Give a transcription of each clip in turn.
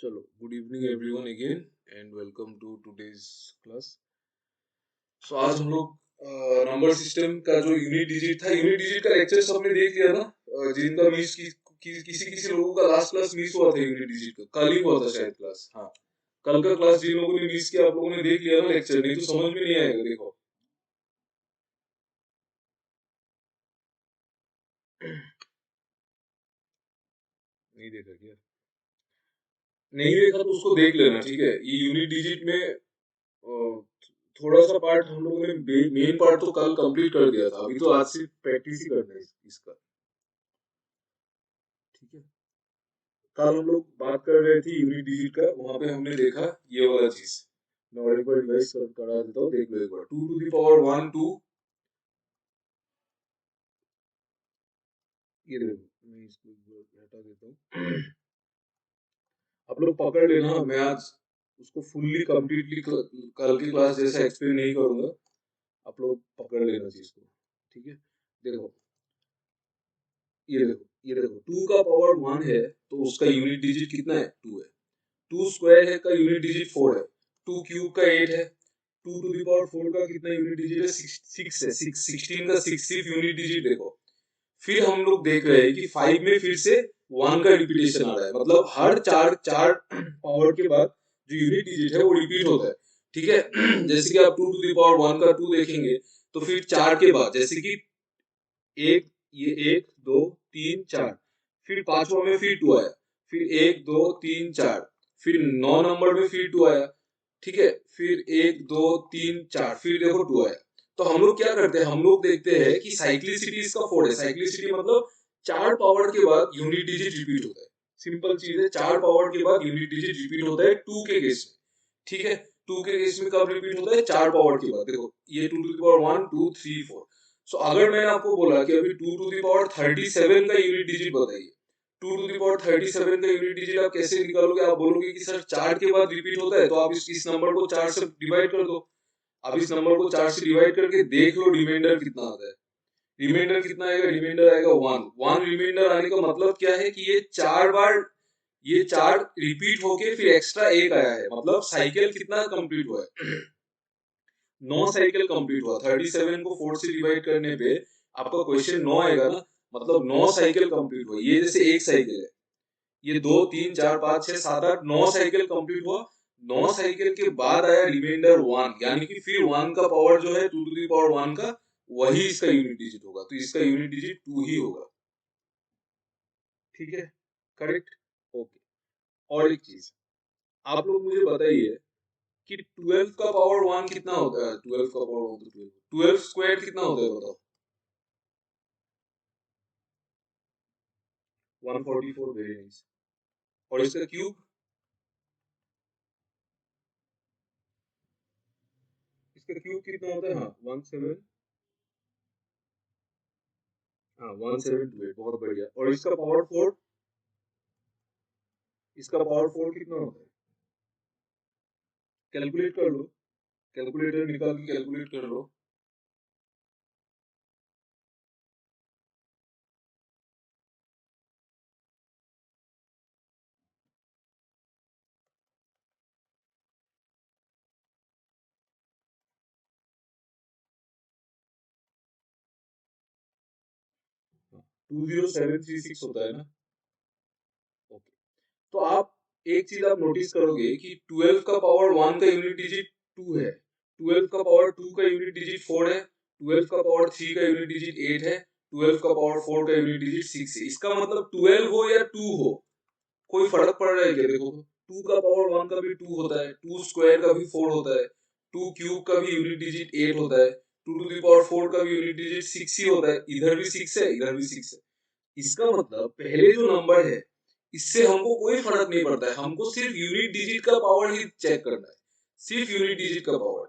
चलो, good evening everyone again and welcome to today's class. So आज हम लोग नंबर सिस्टम का जो यूनिट डिजिट था, यूनिट डिजिट का लेक्चर सबने देख लिया ना। जिनका मिस किसी किसी लोगों का लास्ट क्लास मिस हुआ था यूनिट डिजिट का, कल ही हुआ था शायद क्लास। हाँ, कल का क्लास जिन लोगों ने मिस किया आप लोगों ने देख लिया ना लेक्चर, नहीं तो समझ में नहीं आएगा। देखो, नहीं देखा क्या? नहीं देखा तो उसको देख लेना, ठीक है। ये यूनिट डिजिट में थोड़ा सा पार्ट हम लोगों ने मेन पार्ट तो कल कंप्लीट कर दिया था, अभी तो आज से प्रैक्टिस ही करना है इसका, ठीक है। कल हम लोग बात कर रहे थे यूनिट डिजिट का, वहां पे हमने देखा ये वाला चीज। मैं और एक बार रिवाइज करा देता हूँ, देख लो एक बार। 2 to the power 1 2, ये देखो मैं इसको एक बार हटा देता हूँ। आप लोग पकड़ लेना, मैं आज उसको फुल्ली कंप्लीटली कल की क्लास जैसा एक्सप्लेन नहीं करूंगा, आप लोग पकड़ लेना चीज को, ठीक है। देखो, ये देखो 2 का पावर 1 है तो उसका यूनिट डिजिट कितना है? 2 है। 2 स्क्वायर है का यूनिट डिजिट 4 है। 2 क्यूब का 8 है। 2 to the power 4 का कितना यूनिट डिजिट है? 6 है। 16 का 6 सिर्फ यूनिट डिजिट देखो। फिर हम लोग देख रहे हैं कि 5 में फिर से 1 का रिपीटेशन आ रहा है, मतलब हर चार चार पावर के बाद जो यूनिट डिजिट है वो रिपीट होता है, ठीक है। जैसे कि आप 2 to the power 1 का 2 देखेंगे तो फिर 4 के बाद जैसे कि एक, ये 1 2 3 4, फिर पांचवा में फिर 2 आया, फिर 1 2 3 4, फिर 9 नंबर में फिर 2 आया, ठीक है। फिर 1 2 3 4, फिर देखो 2 आया। तो हम लोग क्या करते हैं, हम लोग देखते हैं कि साइक्लिसिटी इसका 4 है। साइक्लिसिटी मतलब 4 पावर के बाद यूनिट डिजिट रिपीट होता है। सिंपल चीज है, 4 पावर के बाद यूनिट डिजिट रिपीट होता है 2 के केस में, ठीक है। 2 के केस में कब रिपीट होता है? 4 पावर के बाद। देखो ये 2 to the power 1 2 3 4। सो अगर मैंने आपको बोला कि अभी 2 to the power 37 का यूनिट डिजिट बताइए, 2 to the power 37 का यूनिट डिजिट आप कैसे निकालोगे? आप बोलोगे कि सर 4 के बाद रिपीट होता है, तो आप इस नंबर को 4 से डिवाइड कर दो। अब इस नंबर को 4 से डिवाइड करके देख लो रिमाइंडर कितना आता है। रिमाइंडर कितना आएगा? रिमाइंडर आएगा 1। रिमाइंडर आने का मतलब क्या है कि ये चार रिपीट होके फिर एक्स्ट्रा एक आया है, मतलब साइकिल कितना कंप्लीट हुआ है? 9 साइकिल कंप्लीट हुआ। 37 को 4 से डिवाइड करने पे आपका क्वेश्चन 9 आएगा ना, मतलब 9 साइकिल कंप्लीट हुआ। ये जैसे एक साइकिल है, ये 2 3 4 5 6 7 8 9 साइकिल कंप्लीट हुआ। 9 साइकिल के बाद आया रिमाइंडर 1, यानी कि फिर 1 का पावर जो है 2 to the power 1 का, वही इसका यूनिट डिजिट होगा। तो इसका यूनिट डिजिट 2 ही होगा, ठीक है। Correct, okay. और एक चीज आप लोग मुझे बताइए कि 12 का पावर 1 कितना होता है? 12 का पावर 1 तो 12 स्क्वायर कितना होता है बताओ? 144, वेरी नाइस। और इसका क्यूब, इसका क्यूब कितना होता है? हाँ 17, हाँ 1728, बहुत बढ़िया। और इसका पावर 4, इसका पावर 4 कितना होता है? कैलकुलेट कर लो, कैलकुलेटर निकाल के कैलकुलेट कर लो। 20736 होता है ना, ओके। तो आप एक चीज आप नोटिस करोगे कि 12 का पावर 1 का यूनिट डिजिट 2 है, 12 का पावर 2 का यूनिट डिजिट 4 है, 12 का पावर 3 का यूनिट डिजिट 8 है, 12 का पावर 4 का यूनिट डिजिट 6 है। इसका मतलब 12 हो या 2 हो, कोई फर्क पड़ रहा है क्या? देखो, 2 का पावर 1 का भी 2 होता है, 2 स्क्वायर का भी 4 होता है, 2 क्यूब का भी यूनिट डिजिट 8 होता है, 2 to the power 4 का भी यूनिट डिजिट 6 ही होता है। इधर भी 6 है, इधर भी 6 है। इसका मतलब पहले जो नंबर है इससे हमको कोई फर्क नहीं पड़ता है, हमको सिर्फ यूनिट डिजिट का पावर ही चेक करना है, सिर्फ यूनिट डिजिट का पावर।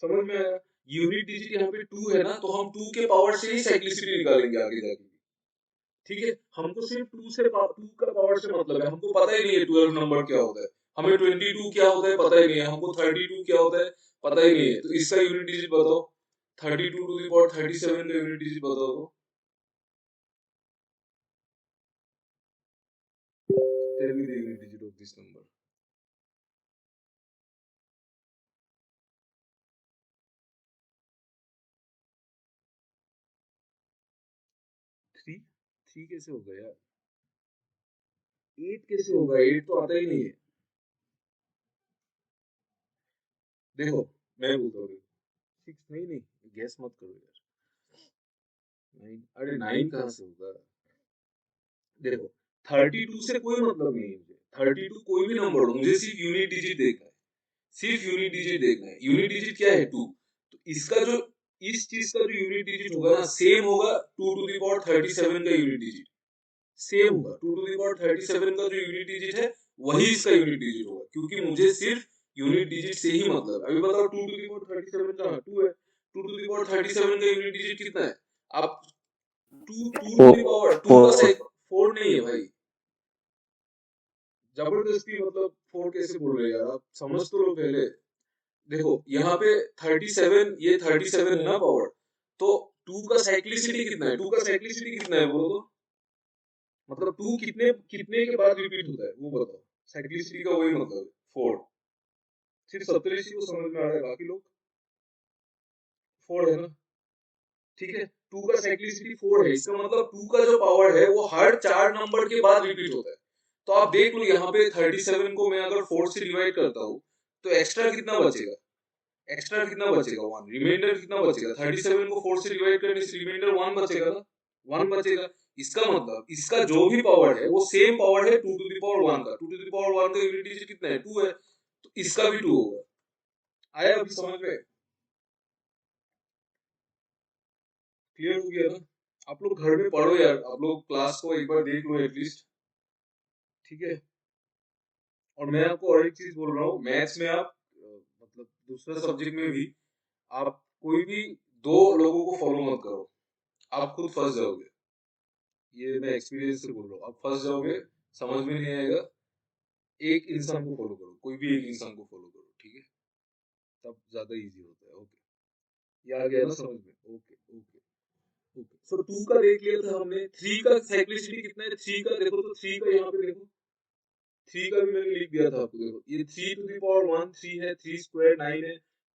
समझ में आया? यूनिट डिजिट यहाँ पे 2 है ना, तो हम 2 के पावर से ही साइक्लिसिटी निकालेंगे आगे जाके, ठीक है। हमको सिर्फ 2 का पावर से मतलब है, हमको पता ही नहीं है 12 नंबर क्या होता है, हमें 22 क्या होता है पता ही नहीं है, हमको 32 क्या होता है पता ही नहीं है। तो इसका यूनिट डिजिट बताओ, 32 to the power 37 का यूनिट डिजिट बताओ तो। tell me the unit digit of this number. 3 3 कैसे होगा यार? 8 कैसे होगा? 8 तो आता ही नहीं है। देखो मैं बोलता हूँ, 6 नहीं नहीं, गैस मत करो यार। 9, अरे 9 कहाँ से होगा? देखो 32 से कोई मतलब नहीं है मुझे। 32 कोई भी नंबर हो, मुझे सिर्फ यूनिट डिजिट देखना है। सिर्फ यूनिट डिजिट देखना है। यूनिट डिजिट क्या है? 2। तो इसका जो, इस चीज का जो यूनिट डिजिट होगा ना, सेम होगा 2 टू द पावर 37 का यूनिट डिजिट। सेम होगा 2 टू द पावर 37 का जो यूनिट डिजिट है, वही इसका यूनिट डिजिट होगा। क्योंकि मुझे सिर्फ यूनिट डिजिट से ही मतलब। अभी बताओ 2 टू द पावर 37 का 2 है, 2 टू द पावर 37 का यूनिट डिजिट कितना है? आप 2 टू टू द पावर 2 का 4 नहीं है भाई। जबरदस्ती मतलब 4 कैसे बोल रहे हैं यार? आप समझ तो लो पहले। देखो यहाँ पे 37, ये 37 है ना पावर, तो 2 का साइक्लिसिटी कितना है? 2 का साइक्लिसिटी कितना है बोलो तो? मतलब 2 कितने कितने के बाद रिपीट होता है वो बताओ। साइक्लिसिटी का वही मतलब 4। सिर्फ सप्तऋषि को समझ में आ रहा है, बाकी लोग 4 है ना? ठीक है, 2 का साइक्लिसिटी 4 है। इसका मतलब 2 का जो पावर है वो हर 4 नंबर के बाद रिपीट होता है। तो आप देख लो यहाँ पे 37 को मैं अगर 4 से डिवाइड करता हूँ तो एक्स्ट्रा कितना बचेगा? एक्स्ट्रा कितना बचेगा? 1। रिमाइंडर कितना बचेगा? 37 को 4 से डिवाइड करने से रिमाइंडर 1 बचेगा ना? 1 बचेगा। इसका मतलब इसका जो भी पावर है वो सेम पावर है 2 टू द पावर 1 का। 2 टू द पावर 1 का यूनिट डिजिट कितना है? 2 है। तो इसका भी 2 होगा। आया अभी समझ में? क्लियर हो गया ना? आप लोग घर में पढ़ो यार, आप लोग क्लास को एक बार देख लो एटलीस्ट। ठीक है। और मैं आपको और एक चीज बोल रहा हूँ, मैथ्स में आप मतलब दूसरा सब्जेक्ट में भी आप कोई भी 2 लोगों को फॉलो मत करो, आप खुद फंस जाओगे। ये मैं एक्सपीरियंस से बोल रहा हूँ, आप फंस जाओगे, समझ में नहीं आएगा। एक इंसान को फॉलो करो, कोई भी एक इंसान को फॉलो करो, ठीक है? तब ज्यादा इजी होता है। ओके, ये आ गया ना समझ में? Okay okay okay. सो 2 का देख लिया था हमने। 3 का साइक्लिसिटी कितना है? 3 का देखो तो 3 का यहाँ पे देखो, 3 का भी मैंने लिख दिया था आपको। देखो ये 3 टू द पावर 1 3 है, 3 स्क्वायर 9 है,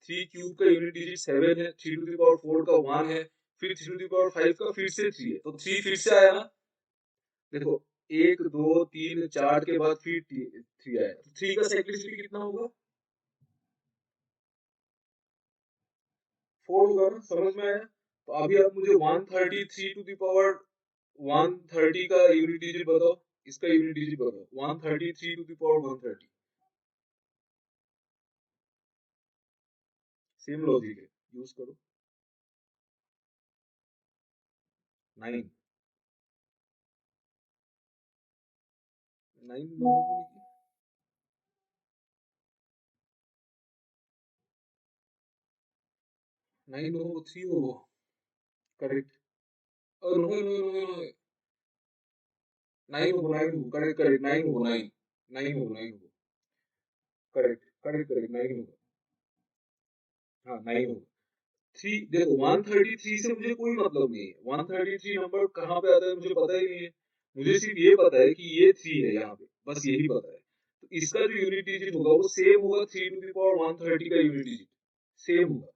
3 क्यूब का यूनिट डिजिट 7 है, 3 टू द पावर 4 का 1 है, फिर 3 टू द पावर 5 का फिर से 3 है। तो 3 फिर से आया ना? देखो 1 2 3 4 के बाद फिर 3 आया। तो 3 का साइक्लिसिटी कितना होगा? 4 होगा ना? समझ में आया? तो अभी आप मुझे 133 टू द पावर 130 का यूनिट डिजिट बताओ। इसका यूनिट डिजिट बताओ। 133 to the power 130। Same logic है, यूज करो। 9। 9 9 हो 3 हो। करेक्ट। और नो नो नो नो 9 हो 9 हो। करेक्ट करेक्ट 9 हो 9। 9 हो 9 हो। करेक्ट करेक्ट करेक्ट 9 हो। हाँ 9 हो। 3 देखो 133 से मुझे कोई मतलब नहीं है। 133 नंबर कहाँ पे आता है मुझे पता ही नहीं है। मुझे सिर्फ ये पता है कि ये 3 है यहाँ पे, बस यही पता है। तो इसका जो यूनिट डिजिट होगा वो सेम होगा 3 टू द पावर 130 का यूनिट डिजिट। सेम होगा।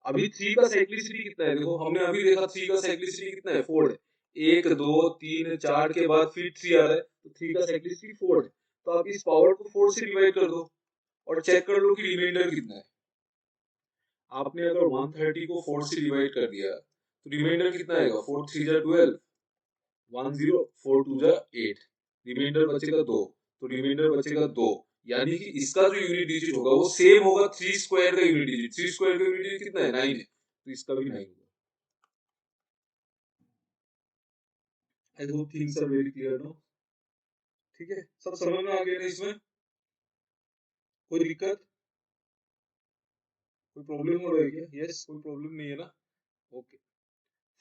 अभी 3 का साइक्लिसिटी कितना है? देखो हमने अभी देखा 3 का साइक्लिसिटी कितना है? 4 है। 1 2 3 4 के बाद फिर 3 आ रहा है, तो 3 का साइक्लिसिटी 4 है। तो आप इस पावर को 4 से डिवाइड कर दो और चेक कर लो कि रिमाइंडर कितना है। आपने अगर 130 को 4 से डिवाइड कर दिया तो रिमाइंडर कितना आएगा? 4 3 जा 12, 1 0, 4 2 जा 8, रिमाइंडर बचेगा 2। तो रिमाइंडर बचेगा 2, यानी कि इसका जो यूनिट डिजिट होगा वो सेम होगा 3 स्क्वायर का यूनिट डिजिट। 3 स्क्वायर का यूनिट डिजिट कितना है? 9 है। तो इसका भी 9 होगा। I hope things are very clear now. ठीक है, सब समझ में आ गया ना इसमें? कोई दिक्कत, कोई प्रॉब्लम हो रहा है क्या? यस, कोई प्रॉब्लम नहीं है ना? ओके।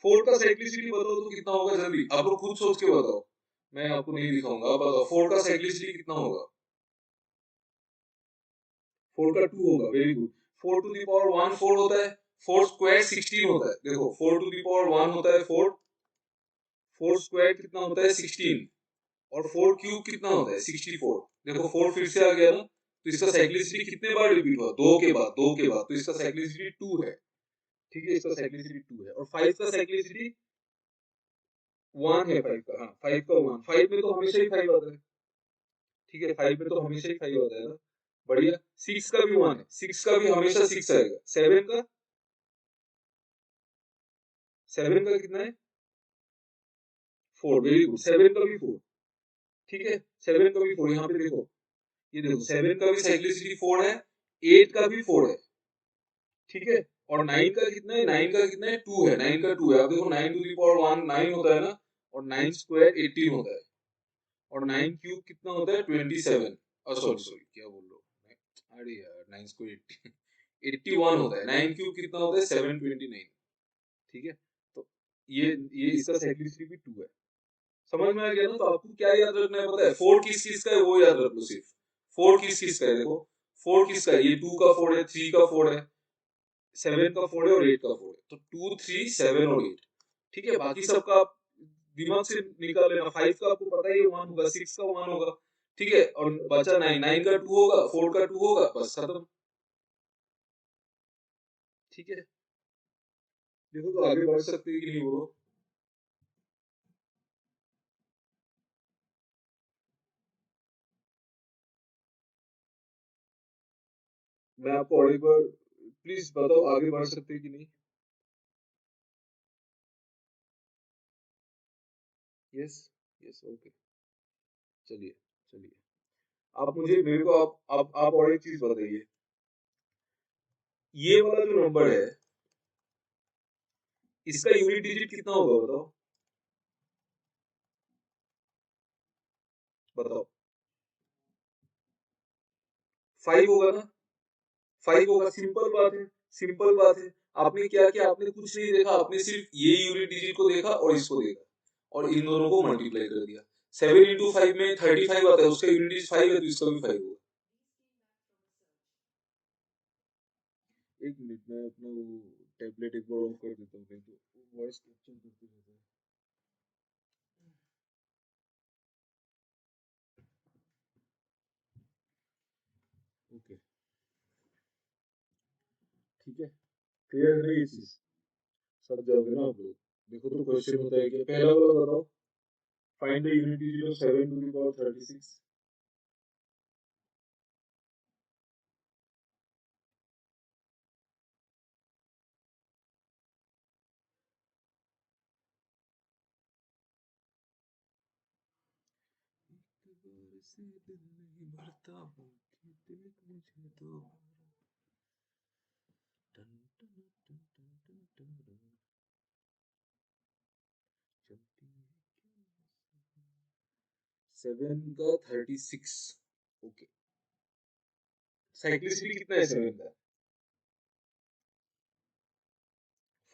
4 का साइक्लिसिटी बताओ तो कितना होगा? जल्दी आप लोग खुद सोच के बताओ, मैं आपको नहीं दिखाऊंगा। आप बताओ 4 का साइक्लिसिटी कितना होगा? 4 का 2 होगा। Very good. 4 to the power 1 4 होता है। 4 स्क्वायर 16 होता है। देखो 4 टू द पावर 1 होता है 4, 4 स्क्वायर कितना होता है? 16। और 4 क्यूब कितना होता है 64। देखो 4 फिर से आ गया ना, तो इसका साइक्लिसिटी कितने बार रिपीट हुआ, दो के बाद, तो इसका साइक्लिसिटी 2 है। ठीक है, इसका साइक्लिसिटी 2 है। और 5 का साइक्लिसिटी 1 है, 5 का, हाँ 5 का 1, 5 में तो हमेशा ही 5 आता है। ठीक है, 5 में तो हमेशा ही 5 आता है ना, बढ़िया। 6 का भी 1 है, 6 का भी हमेशा 6 आएगा। 7 का कितना है 4, वेरी गुड, 7 का भी 4। ठीक है, 7 का भी 4, यहाँ पे देखो, ये देखो 7 का भी साइक्लिसिटी 4 है, 8 का भी 4 है। ठीक है, और 9 का कितना है, 9 का कितना है 2 है, 9 का 2 है। अब देखो 9 टू द पावर 1 9 होता है ना, और 9 स्क्वायर 18 होता है, और 9 क्यूब कितना होता है 27। सॉरी सॉरी, क्या बोल रहा हूँ, अरे यार 9 स्क्वायर 81 होता है, 9 क्यूब कितना होता है 729। ठीक है, तो ये इसका साइक्लिसिटी भी 2 है। समझ में आ गया ना। तो आपको क्या याद रखना है पता है, 4 किस चीज का है वो याद रख लो सिर्फ। 4 किस चीज का है, देखो 4 किसका है, ये 2 का 4 है, 3 का 4 है, 7 का 4 है, और 8 का 4 है। तो 2 3 7 और 8। ठीक है, बाकी सबका आप दिमाग से निकाल लेना। 5 का आपको पता ही है 1 होगा, 6 का 1 होगा। ठीक है, और बचा 9, 9 का 2 होगा, 4 का 2 होगा, बस खत्म। ठीक है, देखो तो आगे बढ़ सकते हैं कि नहीं बोलो। मैं आपको और एक बार प्लीज बताओ, आगे बढ़ सकते हैं कि नहीं। यस, यस, ओके, चलिए चलिए। आप मुझे मेरे को आप और एक चीज बताइए, ये वाला जो नंबर है इसका यूनिट डिजिट कितना होगा, बताओ बताओ। 5 होगा ना, 5 होगा, सिंपल बात है, सिंपल बात है। आपने क्या किया, आपने कुछ नहीं देखा, आपने सिर्फ ये यूनिट डिजिट को देखा और इसको देखा, और इन दोनों को मल्टीप्लाई कर दिया। 7 इंटू 5 में 35 आता है, उसका यूनिट डिजिट 5 है, तो इसका भी 5 होगा। एक मिनट में अपना वो टैबलेट एक बार ऑफ कर देता हूँ, नहीं तो वॉइस कैप्चर करते रहता है। ओके, ठीक है, क्लियर है ना ये चीज, सब जाओगे ना आप लोग। देखो तो क्वेश्चन होता है कि पहला वाला बताओ, find the unit digit of 7 to the power 36। से दिल नहीं भरता हूँ कि दिल मुझे दो। टन टन टन टन टन टन टन, चलती है क्या 7 का 36। ओके, साइक्लिसिटी कितना है 7 का,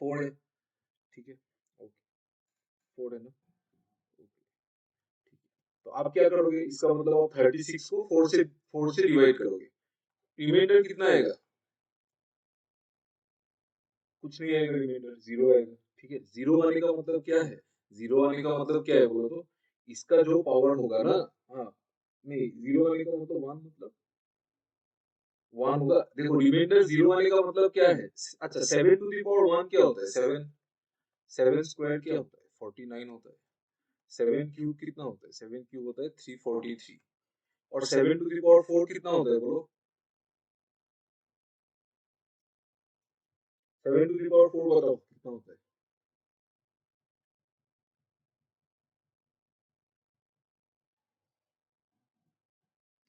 4 है। ठीक है, ओके, 4 है ना, ओके, ठीक है। तो आप क्या करोगे, इसका मतलब आप 36 को 4 से डिवाइड करोगे, रिमाइंडर कितना आएगा, कुछ नहीं आएगा, रिमाइंडर 0 आएगा। ठीक है, 0 आने का मतलब क्या है, 0 आने का मतलब क्या है बोलो तो, इसका जो पावर होगा ना, हाँ, नहीं 0 आने का मतलब 1, मतलब 1 होगा। देखो रिमाइंडर 0 आने का मतलब क्या है, अच्छा 7 टू द पावर 1 क्या होता है, 7, 7 स्क्वायर क्या होता है 49 होता है। 7 क्यूब कितना होता है, 7 क्यूब होता है 343। और 7 टू द पावर 4 कितना होता है बोलो, 7 टू द पावर 4 बताओ कितना होता है।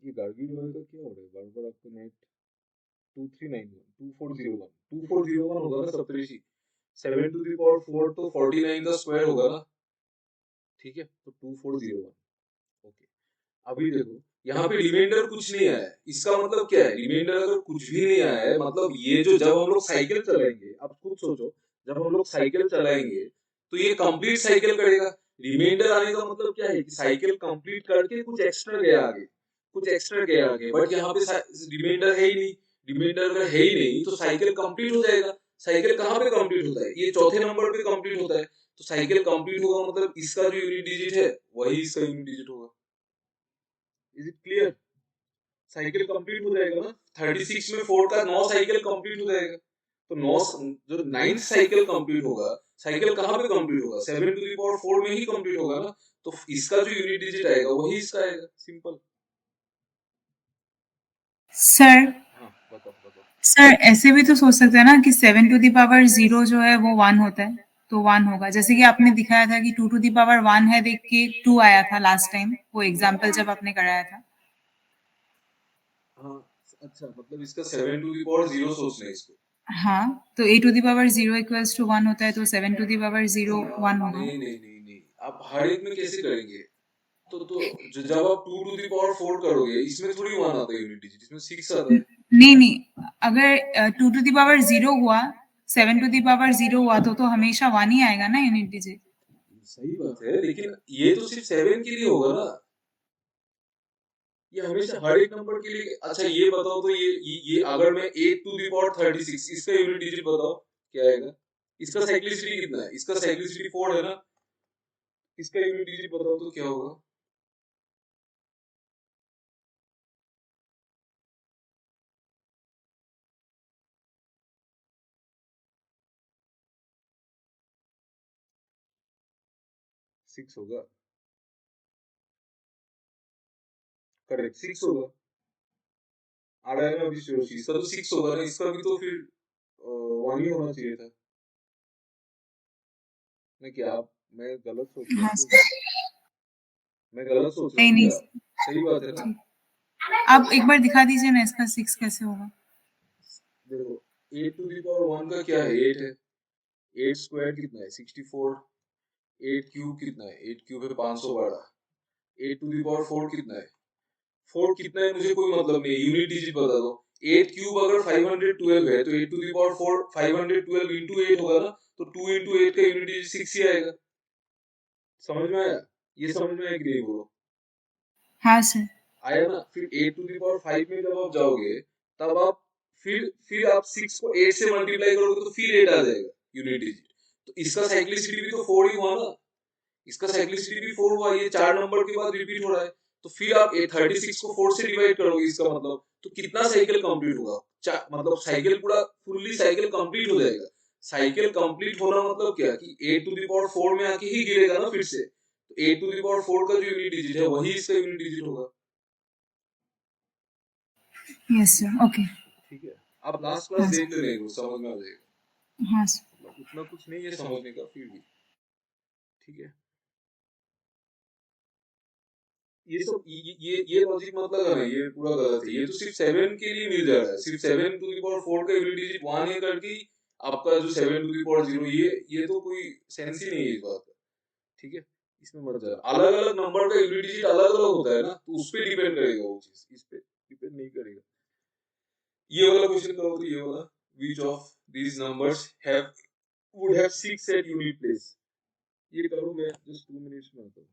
ये गार्गी बॉय का क्या हो रहा है, बार बार आपको नेट 2391 2401 होगा ना सप्तऋषि। 7 टू द पावर 4 तो 49 का स्क्वायर होगा ना। ठीक है, तो 2401। ओके, अभी देखो यहाँ पे रिमाइंडर कुछ नहीं आया है, इसका मतलब क्या है, रिमाइंडर अगर कुछ भी नहीं आया है, मतलब ये जो जब हम लोग साइकिल चलाएंगे, आप खुद सोचो, जब हम लोग साइकिल चलाएंगे तो ये कंप्लीट साइकिल करेगा। रिमाइंडर आने का मतलब क्या है कि साइकिल कंप्लीट करके कुछ एक्स्ट्रा गया आगे, कुछ एक्स्ट्रा गया आगे, बट यहाँ पे रिमाइंडर है ही नहीं। रिमाइंडर अगर है ही नहीं तो साइकिल कंप्लीट हो जाएगा। साइकिल कहाँ पे कंप्लीट होता है, ये चौथे नंबर पे कंप्लीट होता है। तो साइकिल कंप्लीट होगा मतलब इसका जो यूनिट डिजिट है वही इसका यूनिट डिजिट होगा। Is it clear? Cycle complete हो जाएगा ना, 36 में 4 का 9 साइकिल कंप्लीट हो जाएगा। तो 9 जो 9th साइकिल कंप्लीट होगा, साइकिल कहाँ पे कंप्लीट होगा, 7 टू द पावर 4 में ही कंप्लीट होगा ना। तो इसका जो यूनिट डिजिट आएगा वही इसका आएगा, सिंपल। सर हाँ बताओ बताओ। सर ऐसे भी तो सोच सकते हैं ना कि 7 टू द पावर 0 जो है वो 1 होता है, तो 1 होगा। जैसे कि आपने दिखाया था कि 2 टू द पावर 1 है देख के 2 आया था लास्ट टाइम, वो एग्जाम्पल जब आपने कराया था। हाँ अच्छा, मतलब इसका 7 टू द पावर 0 सोचना है इसको। हाँ, तो a to the power 0 equals to 1 होता है, तो 7 टू द पावर 0 1 होगा। नहीं नहीं नहीं नहीं, आप हर एक में कैसे करेंगे? जब आप 2 टू द पावर 4 करोगे इसमें थोड़ी 1 आता है यूनिट डिजिट, इसमें 6 आता है। नहीं नहीं, अगर 2 टू द पावर 0 हुआ, 7 टू द पावर 0 हुआ तो हमेशा 1 ही आएगा ना यूनिट डिजिट। सही बात है, लेकिन ये तो सिर्फ 7 के लिए होगा ना, ये हमेशा हर एक नंबर के लिए। अच्छा ये बताओ, तो ये अगर मैं 8 टू द पावर 36, इसका यूनिट डिजिट बताओ क्या आएगा? इसका साइक्लिसिटी कितना है? इसका साइक्लिसिटी 4 है ना, इसका यूनिट डिजिट बताओ तो क्या होगा? 6 होगा, करेक्ट 6 होगा। आ रहा है ना अभी जोश, इसका तो 6 होगा ना, इसका भी तो फिर 1 ही होना चाहिए था। मैं क्या आप, मैं गलत सोच रहा हूँ हाँ क्या? सर। मैं गलत सोच रहा नहीं हूँ नहीं क्या? सही बात है ना? ठीक। आप एक बार दिखा दीजिए ना इसका 6 कैसे होगा। देखो 8 टू द पावर 1 का क्या है, 8 है। 8 स्क्वायर कितना है, 64। 8 क्यूब कितना है, 8 क्यूब है 512। 8 टू द पावर 4 कितना है, 4 कितना है मुझे कोई मतलब नहीं, यूनिट डिजिट बता दो। 8 क्यूब अगर 512 है तो 8 टू द पावर 4 512 इंटू 8 होगा ना, तो 2 इंटू 8 का यूनिट डिजिट 6 ही आएगा। समझ में आया? ये समझ में आया कि नहीं बोलो? हाँ सर। आया ना? फिर 8 टू द पावर 5 में जब आप जाओगे, तब आप फिर आप 6 को 8 से मल्टीप्लाई करोगे तो फिर 8 आ जाएगा यूनिट डिजिट। तो इसका साइक्लिसिटी भी तो 4 ही हुआ ना, इसका साइक्लिसिटी भी 4 हुआ, ये 4 नंबर के बाद रिपीट हो रहा है। तो फिर आप 36 को 4 से डिवाइड करोगे, इसका मतलब तो कितना साइकिल कंप्लीट होगा? मतलब साइकिल पूरा फुल्ली साइकिल कंप्लीट हो जाएगा। साइकिल कंप्लीट होना मतलब क्या कि 8 टू द पावर 4 में आके ही गिरेगा ना फिर से, तो 8 टू द पावर 4 का जो यूनिट डिजिट है वही इसका यूनिट डिजिट होगा। Yes sir, okay. ठीक है, आप लास्ट क्लास हाँ देख सर। लेना, एक बार समझ में आ जाएगा। हाँ सर। मतलब उतना कुछ नहीं है समझने का फिर भी। ठीक है, ये सब ये लॉजिक मत लगाना, ये पूरा गलत है। ये तो सिर्फ 7 के लिए मिल जा रहा है, सिर्फ 7 टू द पावर 4 का यूनिट डिजिट 1 है करके ही आपका जो 7 टू द पावर 0, ये तो कोई सेंस ही नहीं है इस बात का। ठीक है, इसमें मत जाना। अलग अलग नंबर का यूनिट डिजिट अलग अलग होता है ना, तो उस पे डिपेंड करेगा वो चीज, इस पे डिपेंड नहीं करेगा। ये वाला क्वेश्चन करो, तो ये वाला, which of these numbers have would have 6 at unit place, ये करो, मैं जस्ट 2 मिनट्स में आता हूँ।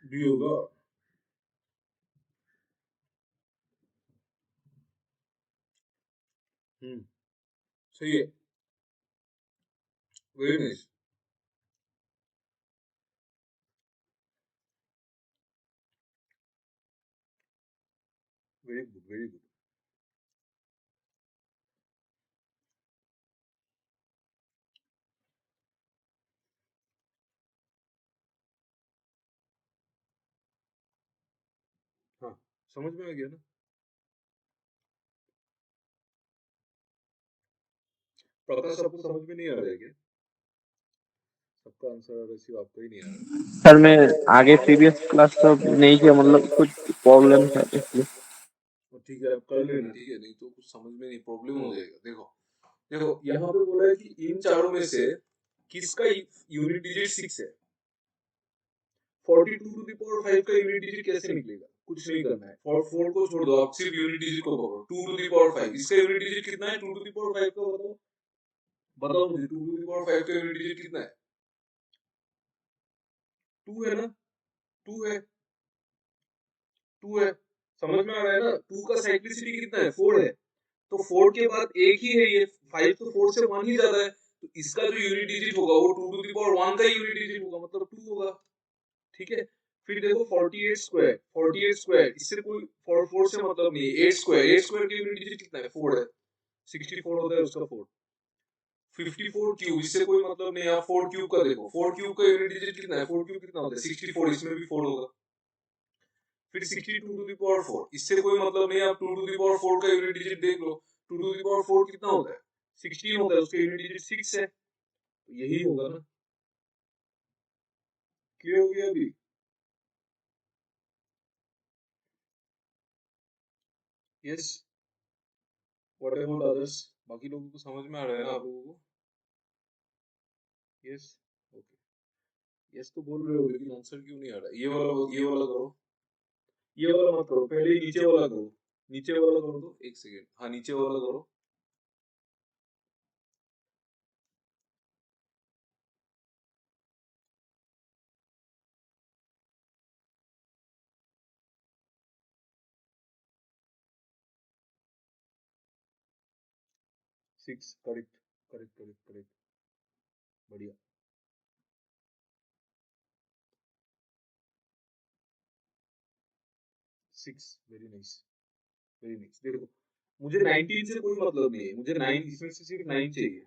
डी होगा। हम्म, सही है, very nice, very good very good. समझ में आ गया ना? प्रकाश, आपको समझ में नहीं आ रहा है क्या? सबका आंसर आ रहा है, सिर्फ आपका ही नहीं आ रहा है। सर मैं आगे प्रीवियस क्लास सब नहीं किया, मतलब कुछ प्रॉब्लम था इसलिए। तो ठीक है, आप कर लेना, ठीक है, नहीं तो कुछ समझ में नहीं, प्रॉब्लम हो जाएगा। देखो देखो, यहाँ पे बोला है कि इन चारों में से किसका यूनिट डिजिट 6 है। 42 टू द पावर 5 का यूनिट डिजिट कैसे निकलेगा? कुछ नहीं करना है, फॉर 4 को छोड़ दो, आप सिर्फ यूनिट डिजिट को पकड़ो। 2 टू द पावर 5, इसका यूनिट डिजिट कितना है? 2 टू द पावर 5 का बताओ, बताओ मुझे, 2 टू द पावर 5 का यूनिट डिजिट कितना है? 2 है ना? 2 है, 2 है, समझ में आ रहा है ना? 2 का साइक्लिसिटी कितना है? 4 है, तो 4 के बाद एक ही है ये, 5 तो 4 से 1 ही ज्यादा है, तो इसका जो यूनिट डिजिट होगा वो 2 टू द पावर 1 का यूनिट डिजिट होगा, मतलब 2 होगा। ठीक है, फिर देखो 48 स्क्वायर, 48 स्क्वायर, इससे कोई 4 से मतलब नहीं है। 8 स्क्वायर, 8 स्क्वायर का यूनिट डिजिट कितना है? 4 है, 64 होता है उसका 4। 54 क्यूब, इससे कोई मतलब नहीं है। आप 4 क्यूब का देखो, 4 क्यूब का यूनिट डिजिट कितना है? 4 क्यूब कितना होता है? 64, इसमें भी 4 होगा। फिर 62 टू द पावर 4, इससे कोई मतलब नहीं है। आप 2 टू द पावर 4 का यूनिट डिजिट देख लो, 2 टू द पावर 4 कितना होता है? 16 होता है, उसका यूनिट डिजिट 6 है, तो यही होगा ना। क्लियर हो गया अभी? Yes, what about others? बाकी लोगों को समझ में आ रहा है ना आप लोगों को? Yes, okay. यस तो बोल रहे हो, लेकिन आंसर क्यों नहीं आ रहा? ये वाला करो, ये वाला मत करो, पहले ही नीचे वाला करो। नीचे वाला करो तो, एक सेकेंड, हाँ नीचे वाला करो। Six, correct correct correct correct, बढ़िया। 6, वेरी नाइस, वेरी नाइस। देखो, मुझे 19 से कोई मतलब नहीं है, मुझे 9, इसमें से सिर्फ 9 चाहिए,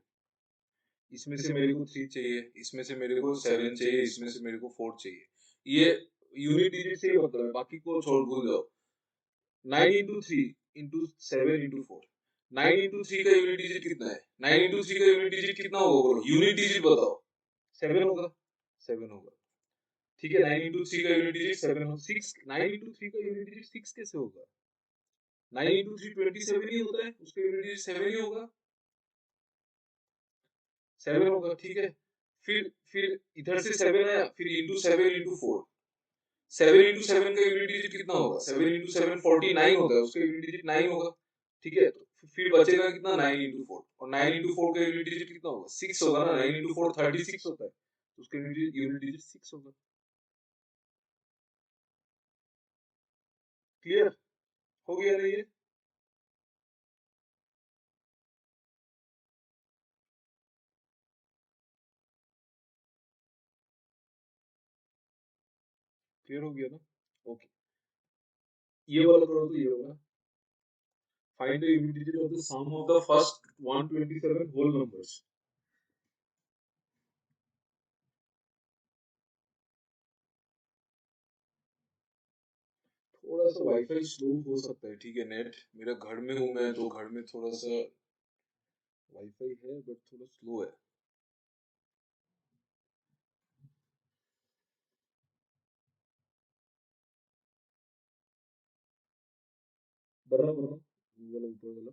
इसमें से मेरे को 3 चाहिए, इसमें से मेरे को 7 चाहिए, इसमें से मेरे को 4 चाहिए। ये यूनिट डिजिट से ही मतलब है, बाकी को छोड़, भूल जाओ। 9 इंटू 3 इंटू 7 इंटू 4, 9 इंटू 3 का यूनिट डिजिट कितना है? 9 इंटू 3 का यूनिट डिजिट कितना होगा? बोलो, यूनिट डिजिट बताओ। 7 होगा, 7 होगा, ठीक है। 9 इंटू 3 का यूनिट डिजिट 7 होगा। 6, 9 इंटू 3 का यूनिट डिजिट 6 कैसे होगा? 9 इंटू 3 27 ही होता है, उसका यूनिट डिजिट 7 ही होगा, 7 होगा, ठीक है। फिर इधर से 7 आया, फिर इंटू 7 इंटू 4, 7 इंटू 7 का यूनिट डिजिट कितना होगा? 7 इंटू 7 49 होता है, उसका यूनिट डिजिट 9 होगा, ठीक है। तो फिर बचेगा कितना? 9 इंटू 4, और 9 इंटू 4 का यूनिट डिजिट कितना होगा? 6 होगा ना। 9 इंटू 4 36 होता है, तो उसका यूनिट डिजिट 6 होगा। क्लियर हो गया ना ये? क्लियर हो गया ना? ओके, ये वाला करो तो ये होगा। Find the unit digit of the sum of the first 127 whole numbers. थोड़ा सा वाईफाई स्लो हो सकता है, ठीक है। नेट, मेरा घर में हूँ मैं, तो घर में थोड़ा सा वाईफाई है, बट थोड़ा स्लो है। बड़ा बड़ा वाला, ऊपर वाला।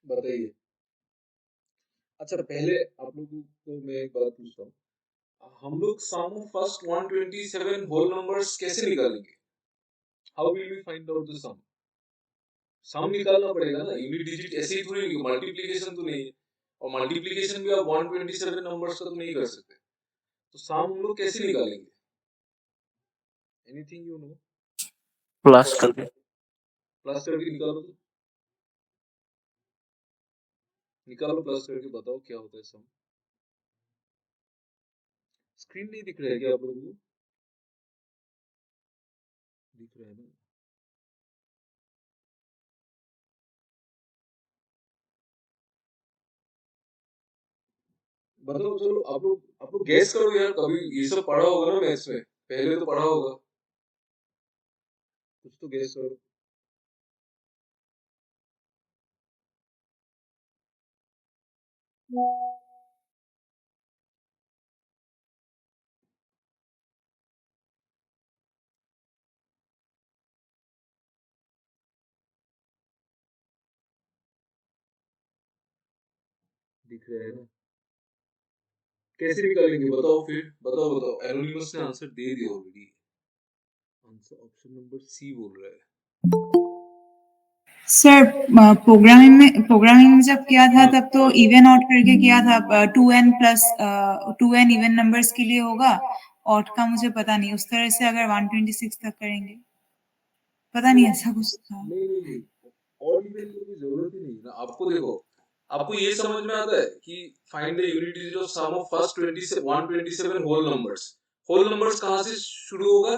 बताइए। अच्छा, पहले आप लोगों को मैं एक बात पूछता हूँ, हम लोग sum of first 127 whole numbers कैसे निकालेंगे? How will we find out the sum? Sum निकालना पड़ेगा ना, यूनिट डिजिट ऐसे ही थोड़ी नहीं, मल्टीप्लिकेशन तो नहीं है, और मल्टीप्लिकेशन भी आप 127 नंबर्स का तो नहीं कर सकते, तो सम हम लोग कैसे निकालेंगे? Anything you know? प्लस करके। प्लस करके निकालो, तो निकालो, प्लस करके बताओ क्या होता है सम। स्क्रीन नहीं दिख रहा है क्या आप लोगों को? दिख रहा है ना? बताओ, चलो आप लोग गैस करो यार, कभी ये सब पढ़ा होगा ना मैथ्स में, पहले तो पढ़ा होगा, कुछ तो गैस करो। दिख रहा है ना? कैसे निकालेंगे बताओ फिर, बताओ बताओ, एनोनिमस ने आंसर दे दिया already, answer option number C बोल रहा है। सर प्रोग्रामिंग में जब किया था तब तो इवन ऑड करके किया था, 2n plus 2n even numbers के लिए होगा, ऑड का मुझे पता नहीं, उस तरह से अगर 126 तक करेंगे, पता नहीं ऐसा कुछ था। नहीं, और इवन की कोई जरूरत ही नहीं ना, आपको देखो, आपको ये समझ में आता है कि find the unit digit of sum of first 127 whole numbers कहाँ से शुरू होगा,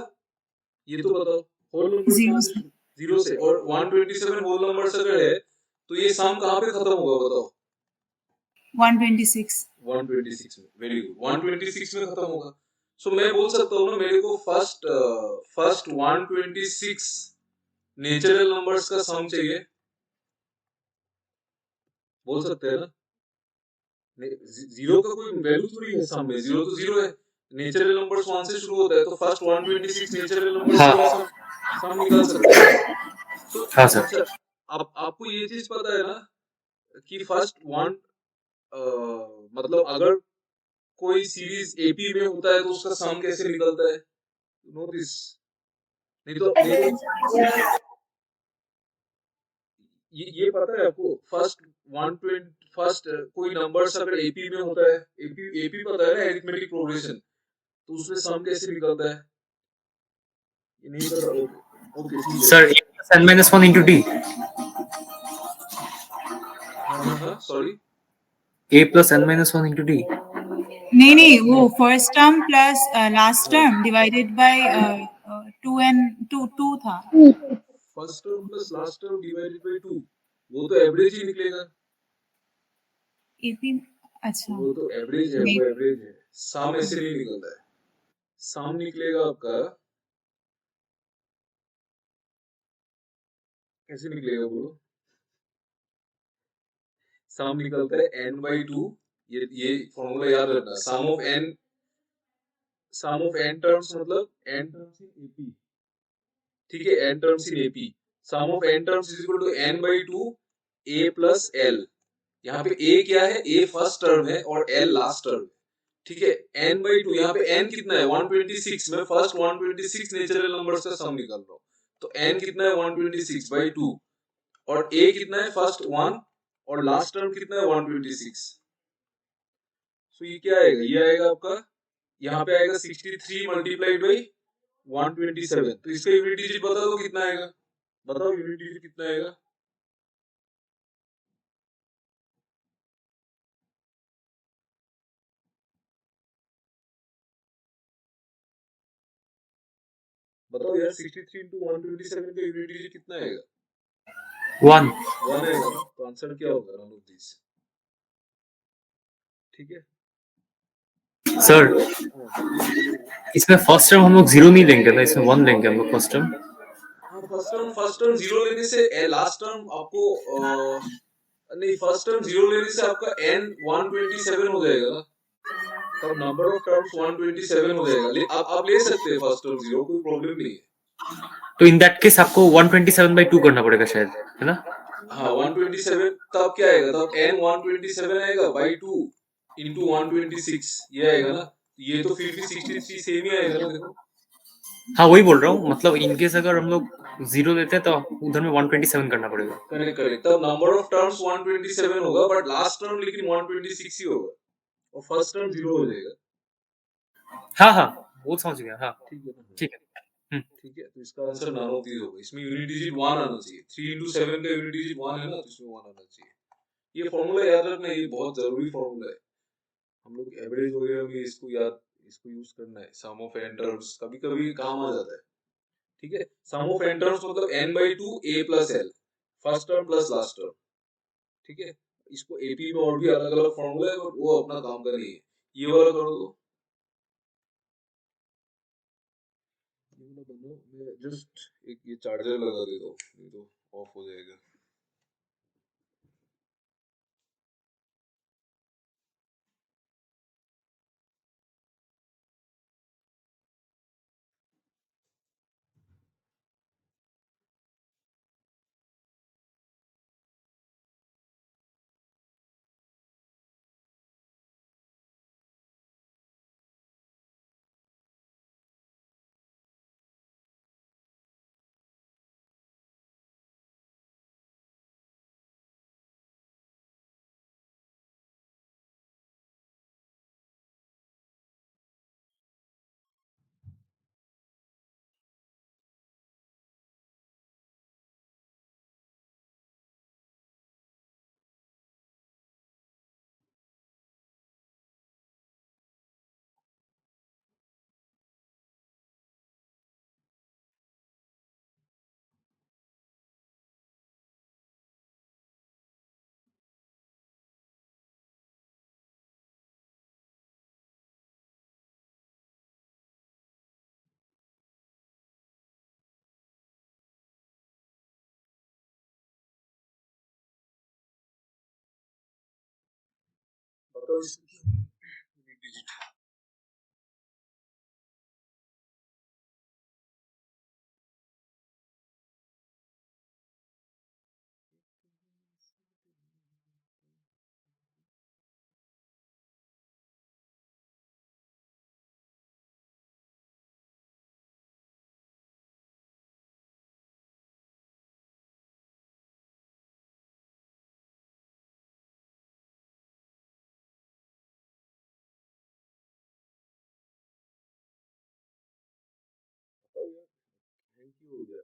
ये तो बताओ, होल नंबर्स जीरो कहाँ से से। जीरो से, और 127 होल नंबर्स अगर है तो ये सम कहाँ पे खत्म होगा बताओ? 126। 126 में, वेरी गुड, 126 में खत्म होगा। सो मैं बोल सकता हूँ ना, मेरे को फर्स्ट 126 नेचुरल नंबर्स का सम चाहिए, बोल सकते हैं ना? जीरो का कोई वैल्यू थोड़ी है सम में, जीरो तो जीरो है, नेचुरल नंबर्स 1 से शुरू होता है, तो फर्स्ट 126 नेचुरल नंबर्स हाँ का सम निकाल सकते हैं ना? तो हाँ सर। अच्छा, अब आपको ये चीज पता है ना कि फर्स्ट वन, मतलब अगर कोई सीरीज एपी में होता है तो उसका सम कैसे निकलता है, नो दिस? नहीं तो ये पता है आपको, फर्स्ट कोई नंबर्स अगर एपी में होता है, एपी पता है ना, एरिथमेटिक प्रोग्रेशन, तो उसमें सम कैसे निकलता है? ये नहीं पता? ओके ओके, ठीक है। Sir n minus 1 into d। हाँ, sorry, a plus n minus 1 into d। नहीं, वो first term plus last term divided by 2 था। First term plus last term divided by 2, वो तो एवरेज ही निकलेगा, एपी। अच्छा, वो तो एवरेज है, नहीं। वो एवरेज है, सम ऐसे नहीं निकलता है, सम निकलेगा आपका, कैसे निकलेगा बोलो? सम निकलता है n/2, ये फॉर्मूला याद रखना, सम ऑफ n टर्म्स, मतलब n टर्म्स इन एपी, ठीक है, n terms in AP, sum of n terms is equal to n/2 a plus l। यहाँ पे a क्या है? a फर्स्ट टर्म है और l लास्ट टर्म है, ठीक है, n/2, यहाँ पे n कितना है? 126, मैं फर्स्ट 126 नेचुरल नंबर्स का सम निकाल रहा हूँ, तो n कितना है? 126/2, और a कितना है? फर्स्ट 1, और लास्ट टर्म कितना है? 126। सो ये क्या आएगा? ये आएगा आपका, यहाँ पे आएगा 63 मल्टीप्लाइड बाई 127, तो इसका यूनिट डिजिट बता दो कितना आएगा, बताओ यूनिट डिजिट कितना आएगा? बताओ यार, 63 into 127 का यूनिट डिजिट कितना आएगा? 1। 1 आएगा ना, तो आंसर क्या होगा? नन ऑफ दिस, ठीक है सर बोलो। इसमें फर्स्ट टर्म हम लोग 0 नहीं लेंगे ना, इसमें 1 लेंगे हम लोग फर्स्ट टर्म। हाँ, फर्स्ट टर्म जीरो लेने से लास्ट टर्म आपको नहीं, फर्स्ट टर्म जीरो लेने से आपका n 127 हो जाएगा ना, तब नंबर ऑफ टर्म्स 127 हो जाएगा, आप ले सकते हैं फर्स्ट टर्म जीरो, कोई प्रॉब्लम नहीं है। तो इन दैट केस आपको 127/2 करना पड़ेगा शायद, है ना? हाँ, 127, तब क्या आएगा? तब n 127 आएगा बाई 2 इंटू 126, ये आएगा ना, ये तो फिर भी 63 सेम ही आएगा ना, देखो। हाँ वही बोल रहा हूँ, मतलब इनकेस अगर हम लोग 0 देते हैं तो उधर में 127 करना पड़ेगा। करेक्ट करेक्ट, तब नंबर ऑफ टर्म्स 127 होगा, बट लास्ट टर्म लेकिन 126 ही होगा और फर्स्ट टर्म 0 हो जाएगा। हाँ हाँ वो समझ गया। हाँ ठीक है ना? ठीक है। ठीक है, तो इसका आंसर नन ऑफ दीज होगा। इसमें यूनिट डिजिट 1 आना चाहिए। 3 into 7 का यूनिट डिजिट 1 है ना, तो इसमें 1 आना चाहिए। ये फॉर्मूला याद रखना, ये बहुत जरूरी फॉर्मूला है। हम लोग एवरेज वगैरह में इसको यूज करना है। सम ऑफ एन टर्म्स कभी कभी काम आ जाता है। ठीक है, सम ऑफ एन टर्म्स मतलब n/2 a plus l, first term plus last term. ठीक है, इसको एपी में और भी अलग अलग फॉर्मूला है, बट वो अपना काम का नहीं है। ये वाला कर दो, ये वाला बनो। मैं जस्ट एक ये चार्जर लगा देता हूँ, नहीं तो ऑफ हो जाएगा। बताओ इसमें डिजिट। बताओ यार, थैंक यू हो गया।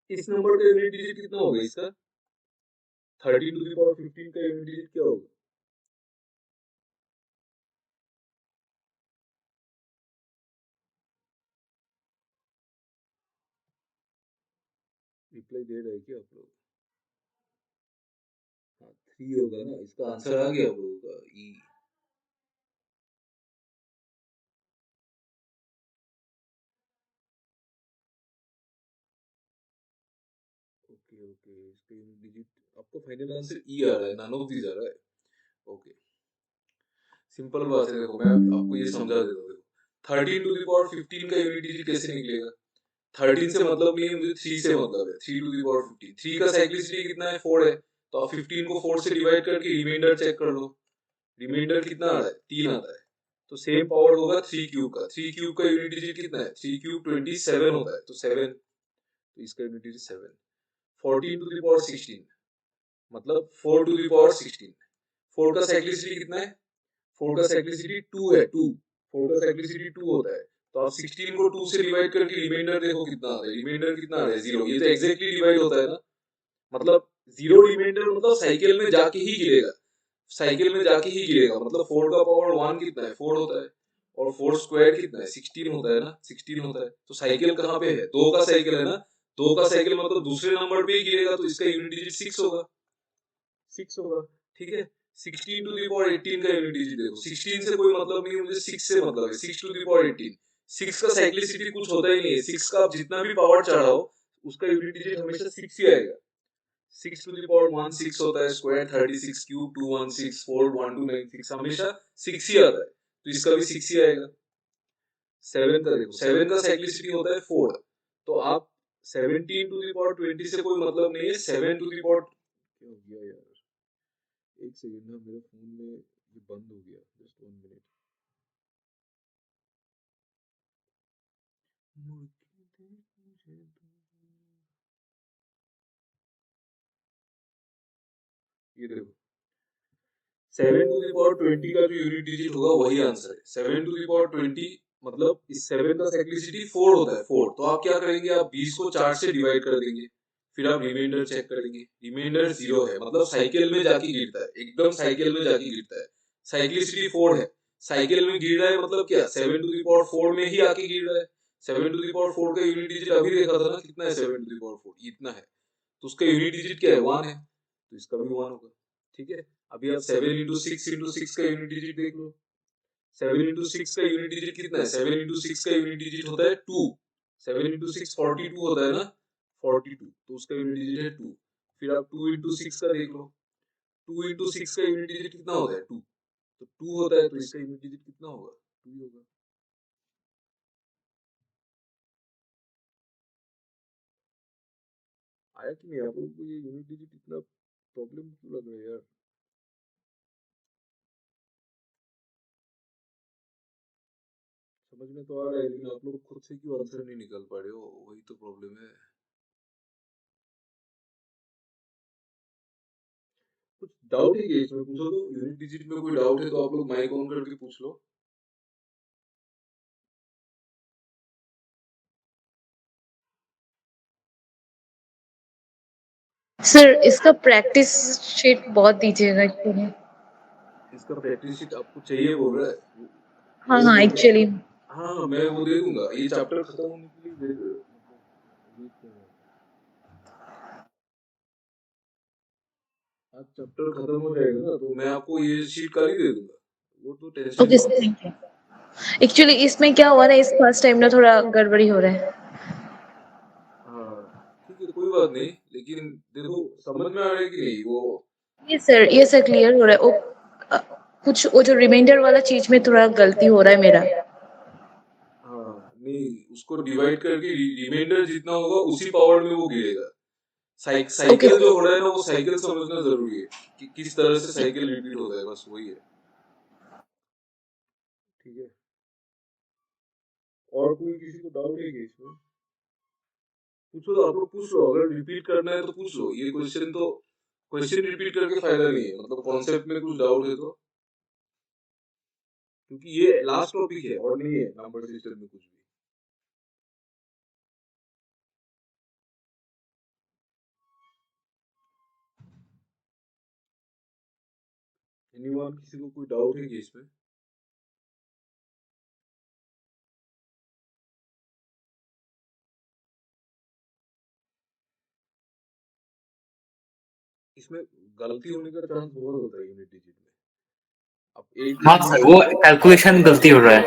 इस नंबर का यूनिट डिजिट कितना होगा इसका? 13 to the power 15 का यूनिट डिजिट क्या होगा? रिप्लाई दे रहे हैं क्या आप लोग? हाँ, 3 होगा ना, इसका आंसर आ गया आप लोगों का, ई। ओके ओके, इसका यूनिट डिजिट आपका फाइनल आंसर ई आ रहा है, नन ऑफ दीज आ रहा है। ओके, सिंपल बात है। देखो मैं आपको ये समझा देता हूँ। देखो 13 to the power 15 का यूनिट डिजिट कैसे निकलेगा? 13 से मतलब नहीं है मुझे, 3 से मतलब है। 3 to the power 15, 3 का साइक्लिसिटी कितना है? 4 है। तो आप 15 को 4 से डिवाइड करके रिमाइंडर चेक कर लो। रिमाइंडर कितना आ रहा है? 3 आता है। तो सेम पावर होगा 3 क्यूब का। 3 क्यूब का यूनिट डिजिट कितना है? 3 क्यूब 27 होता है, तो 7। तो इसका unit digit 7। 14 to the power 16 मतलब 4 to the power 16। 4 का साइक्लिसिटी कितना है? 4 का साइक्लिसिटी 2 है, 2। 4 का साइक्लिसिटी 2 होता है। तो आप 16 को 2 से डिवाइड करके रिमाइंडर देखो कितना आ रहा है। रिमाइंडर कितना आ रहा है? 0। ये तो एग्जैक्टली डिवाइड होता है ना, मतलब 0 रिमाइंडर मतलब साइकिल में जाके ही गिरेगा। साइकिल में जाके ही गिरेगा, मतलब 4 का पावर 1 कितना है? 4 होता है। और 4 स्क्वायर कितना है? 16 होता है ना, 16 होता है। तो साइकिल कहाँ पे है? 2 का साइकिल है ना, 2 का साइकिल मतलब दूसरे नंबर पे ही गिरेगा, तो इसका यूनिट डिजिट 6 होगा। 6 होगा, ठीक है। 16 to the power 18 का यूनिट डिजिट देखो। 16 से कोई मतलब नहीं है मुझे, 6 से मतलब है। 6 to the power 18, 6 का साइक्लिसिटी कुछ होता ही नहीं है। 6 का आप जितना भी पावर चढ़ाओ, उसका यूनिट डिजिट हमेशा 6 ही आएगा। 6 to the power 1 6 होता है, स्क्वायर 36 क्यूब 216 4 1296 हमेशा 6 ही आता है, तो इसका भी 6 ही आएगा। 7 का देखो, 7 का साइक्लिसिटी होता है 4। तो आप 17 to the power 20 से कोई मतलब नहीं है, 7 to the power क्या हो गया यार? एक सेकंड ना, मेरे फोन में ये बंद हो गया, जस्ट 1 मिनट। मुड़ के देख मुझे ये देखो, 7 to the power 20 का जो यूनिट डिजिट होगा वही आंसर है। 7 to the power 20 मतलब इस 7 का साइक्लिसिटी 4 होता है, 4। तो आप क्या करेंगे, आप 20 को 4 से डिवाइड कर देंगे, फिर आप रिमाइंडर चेक करेंगे, रिमाइंडर 0 है, मतलब साइकिल में जाके गिरता है, एकदम साइकिल में जाके गिरता है। साइक्लिसिटी 4 है, साइकिल में गिर रहा है, मतलब क्या 7 to the power 4 में ही आके गिर रहा है। 7 to the power 4 का यूनिट डिजिट अभी देखा था ना, कितना है 7 to the power 4, इतना है। तो उसका यूनिट डिजिट क्या है, 1 है, तो इसका भी 1 होगा। ठीक है, अभी आप 7 into 6 का यूनिट डिजिट देख लो। 7 into 6 का यूनिट डिजिट कितना है, 7 into 6 का यूनिट डिजिट होता है 2। 7 into 6 42 होता है ना, 42, तो उसका यूनिट डिजिट है 2। फिर आप 2 into 6 का देख लो, 2 into 6 का यूनिट डिजिट कितना होता है, 2, तो 2 होता है, तो इसका यूनिट डिजिट कितना होगा, 2 ही होगा। आया कि नहीं आप लोगों को ये यूनिट डिजिट इतना प्रॉब्लम क्यों लग रहा है यार? समझ में तो आ रहा है, लेकिन आप लोग खुद से क्यों आंसर नहीं निकाल पा रहे हो, वही तो प्रॉब्लम है। कुछ डाउट है क्या इसमें, पूछो तो। यूनिट डिजिट में कोई डाउट है तो आप लोग माइक ऑन करके पूछ लो। सर इसका प्रैक्टिस शीट बहुत दीजिएगा एक्चुअली। इसका प्रैक्टिस शीट आपको चाहिए बोल रहा है हाँ वो हाँ मैं एक्चुअली। हाँ मैं वो दे दूंगा, ये चैप्टर खत्म होने के लिए दे मतलब वेट कर रहा हूँ। आज चैप्टर खत्म हो जाएगा ना, तो मैं आपको ये शीट कल ही दे दूंगा, वो तो टेंशन ओके नहीं सर है। Thank you. एक्चुअली इसमें क्या हुआ ना, इस फर्स्ट टाइम ना थोड़ा गड़बड़ी हो रहा है। हाँ ठीक है, कोई बात नहीं, लेकिन देखो समझ में आ रहा है कि नहीं वो। ये सर क्लियर हो रहा है। अ, कुछ वो जो रिमाइंडर वाला चीज में थोड़ा गलती हो रहा है मेरा। हाँ नहीं, उसको डिवाइड करके रिमाइंडर जितना होगा उसी पावर में वो गिरेगा। ओके साइकिल जो हो रहा है ना, वो साइकिल समझना जरूरी है कि किस तरह से साइकिल रिपीट होता है, बस वही है। ठीक है, और कोई किसी को डाउट है क्या इसमें, पूछो तो आप लोग पूछ लो, अगर रिपीट करना है तो पूछ लो। ये क्वेश्चन रिपीट करके फायदा नहीं है, मतलब कॉन्सेप्ट में कुछ डाउट है तो, क्योंकि ये लास्ट टॉपिक है और नहीं है नंबर सिस्टम में कुछ भी। एनीवन, किसी को कोई डाउट है कि इसमें? इसमें गलती होने का चांस बहुत होता है यूनिट डिजिट में। अब एक हाँ सर, वो कैलकुलेशन गलती हो रहा है।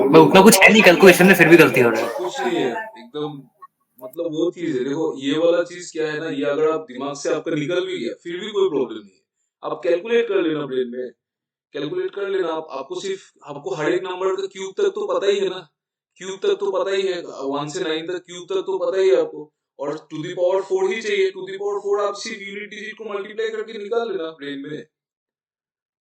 मैं उतना कुछ है नहीं कैलकुलेशन में, फिर भी गलती हो रहा है। कुछ नहीं है एकदम, मतलब वो चीज है, देखो ये वाला चीज क्या है ना, ये अगर आप दिमाग से आपका निकल भी गया फिर भी कोई प्रॉब्लम नहीं है। आप कैलकुलेट कर लेना ब्रेन में, कैलकुलेट कर लेना। आपको सिर्फ आपको हर एक नंबर का क्यूब तक तो पता ही है ना, क्यूब तक तो पता ही है, 1 से 9 तक क्यूब तक तो पता ही है आपको, और टू द पावर 4 ही चाहिए। टू द पावर 4 आप सिर्फ यूनिट डिजिट को मल्टीप्लाई करके निकाल लेना ब्रेन में।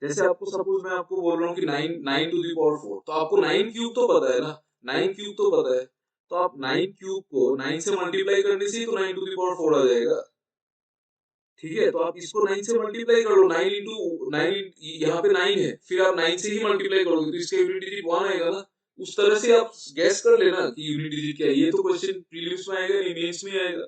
जैसे आपको सपोज मैं आपको बोल रहा हूँ कि 9 टू द पावर 4, तो आपको 9 क्यूब तो पता है ना, 9 क्यूब तो पता है, तो आप 9 क्यूब को 9 से मल्टीप्लाई करने से ही तो 9 टू द पावर 4 आ जाएगा। ठीक है, तो आप इसको 9 से मल्टीप्लाई कर लो, 9 इंटू 9, यहाँ पे 9 है, फिर आप 9 से ही मल्टीप्लाई करोगे तो इसका यूनिट डिजिट 1 आएगा ना। उस तरह से आप गैस कर लेना कि यूनिट डिजिट क्या है। ये तो क्वेश्चन प्रीलिम्स में आएगा नहीं, मेंस में आएगा,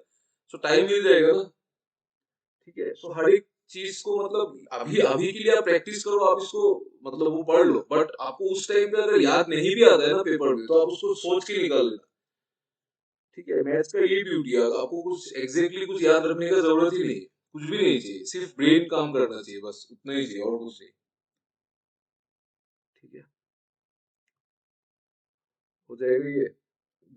सो टाइम मिल जाएगा ना। ठीक है, सो हर एक चीज को मतलब अभी अभी के लिए आप प्रैक्टिस करो, आप इसको मतलब वो पढ़ लो, बट आपको उस टाइम पे अगर याद नहीं भी आता है ना पेपर में, तो आप उसको सोच के निकाल लेना। ठीक है, मैथ्स का ये ब्यूटी है, आपको कुछ एग्जैक्टली कुछ याद रखने का जरूरत ही नहीं है, कुछ भी नहीं चाहिए, सिर्फ ब्रेन काम करना चाहिए, बस उतना ही चाहिए और कुछ नहीं। ठीक है, हो जाएगा ये।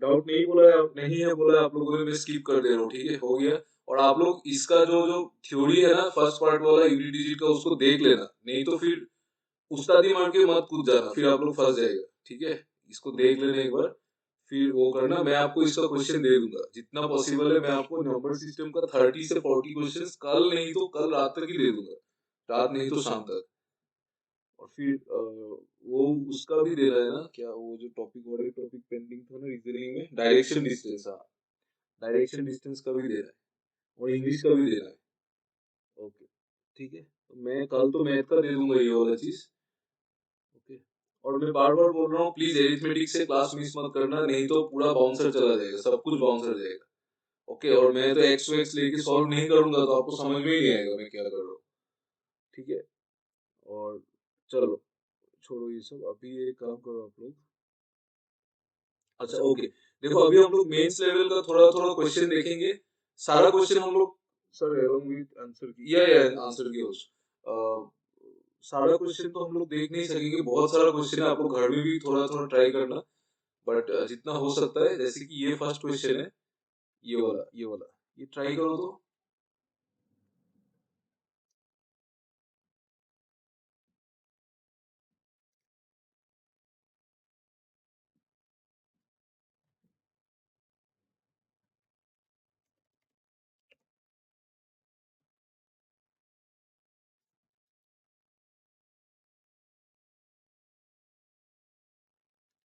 डाउट नहीं बोला नहीं है बोला आप लोगों ने, मैं स्किप कर दे रहा हूँ। ठीक है, हो गया। और आप लोग इसका जो जो थ्योरी है ना, फर्स्ट पार्ट वाला यूनिट डिजिट का, उसको देख लेना, नहीं तो फिर उस्तादी मान के मत कूद जाना, फिर आप लोग फंस जाएगा। ठीक है, इसको देख लेना एक बार, फिर वो करना, मैं आपको इसका क्वेश्चन दे दूंगा जितना पॉसिबल है। मैं आपको नंबर सिस्टम का 30 से 40 क्वेश्चन कल नहीं तो कल रात तक ही दे दूंगा, रात नहीं तो शाम तक। और फिर वो उसका भी दे रहा है ना, क्या वो जो टॉपिक और एक टॉपिक पेंडिंग था ना रीजनिंग में, डायरेक्शन डिस्टेंस। हाँ, डायरेक्शन डिस्टेंस का भी दे रहा है और इंग्लिश का भी दे रहा है। ओके, ठीक है, तो मैं कल तो मैथ का दे दूंगा ये वाला चीज। ओके, और मैं बार बार बोल रहा हूँ प्लीज एरिथमेटिक से क्लास मिस मत करना, नहीं तो पूरा बाउंसर चला जाएगा, सब कुछ बाउंसर जाएगा। ओके, और मैं तो एक्स एक्स लेके सॉल्व नहीं करूंगा तो आपको समझ में ही नहीं आएगा मैं क्या कर रहा हूँ। ठीक है, और चलो छोड़ो ये सब, अभी एक काम करो आप लोग। अच्छा ओके, देखो अभी हम लोग मेंस लेवल का थोड़ा थोड़ा क्वेश्चन देखेंगे। सारा क्वेश्चन हम लोग सर एलोंग विद आंसर की या आंसर की also, सारा क्वेश्चन तो हम लोग देख नहीं सकेंगे, बहुत सारा क्वेश्चन है, आप लोग घर में भी थोड़ा थोड़ा ट्राई करना। बट जितना हो सकता है, जैसे कि ये फर्स्ट क्वेश्चन है, ये वाला ये ट्राई करो तो।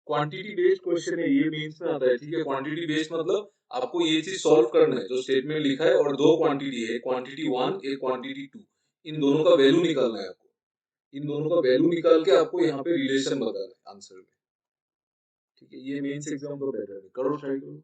क्वांटिटी बेस्ड क्वेश्चन है, ये मेंस में आता है। ठीक है, क्वांटिटी बेस्ड मतलब आपको ये चीज सॉल्व करना है जो स्टेटमेंट लिखा है, और दो क्वांटिटी है, क्वांटिटी 1 एक क्वांटिटी 2, इन दोनों का वैल्यू निकालना है आपको। इन दोनों का वैल्यू निकाल के आपको यहाँ पे रिलेशन बताना है आंसर में। ठीक है, ये मेंस एग्जाम का पैटर्न है, करो ट्राई करो।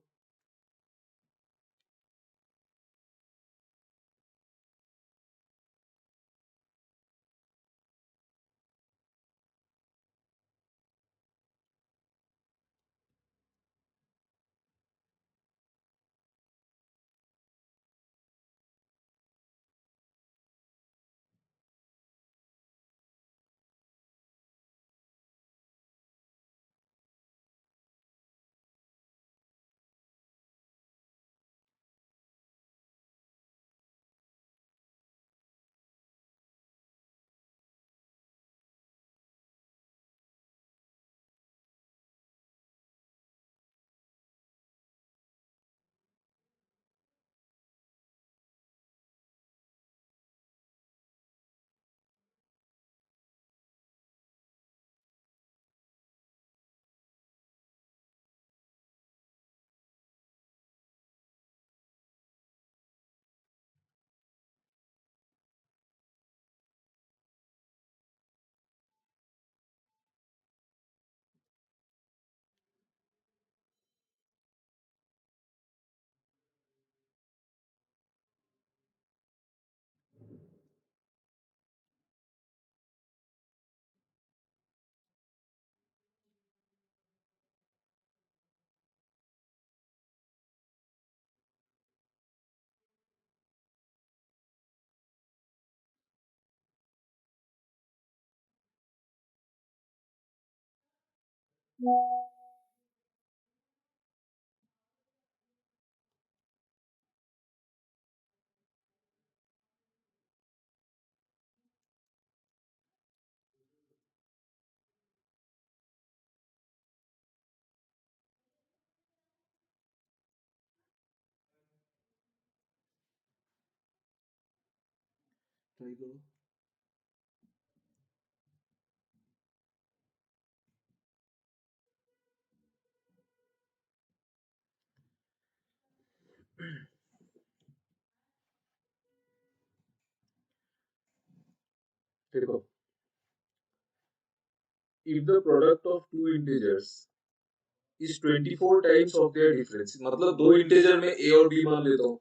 ट्राई करो। देखो, if the product of two integers is 24 times of their difference, मतलब दो इंटीजर में a और b मान लेता हूँ।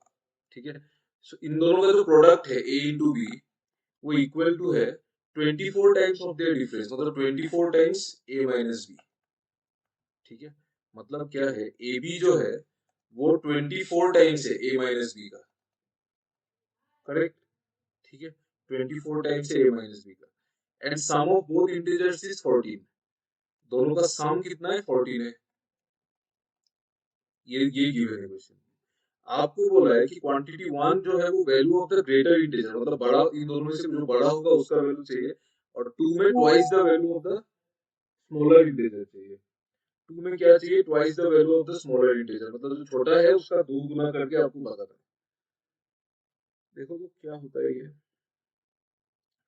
ठीक है, सो इन दोनों का जो प्रोडक्ट है a इंटू बी, वो इक्वल टू है 24 टाइम्स ऑफ देयर डिफरेंस, मतलब 24 टाइम्स a माइनस बी। ठीक है, मतलब क्या है, ए बी जो है वो 24 टाइम्स है a माइनस बी का, करेक्ट। ठीक है, 24 टाइम्स है a माइनस बी का, and sum of both integers is 14। दोनों का सम कितना है, 14 है। ये गिवन है क्वेश्चन। आपको बोला है कि क्वांटिटी 1 जो है वो value of the greater integer, मतलब बड़ा, इन दोनों में से जो बड़ा होगा उसका वैल्यू चाहिए, और 2 में twice the value of the smaller integer चाहिए। 2 में क्या चाहिए, twice the value of the smaller integer, मतलब जो छोटा है उसका 2 गुना करके आपको बताना है। देखो तो क्या होता है ये,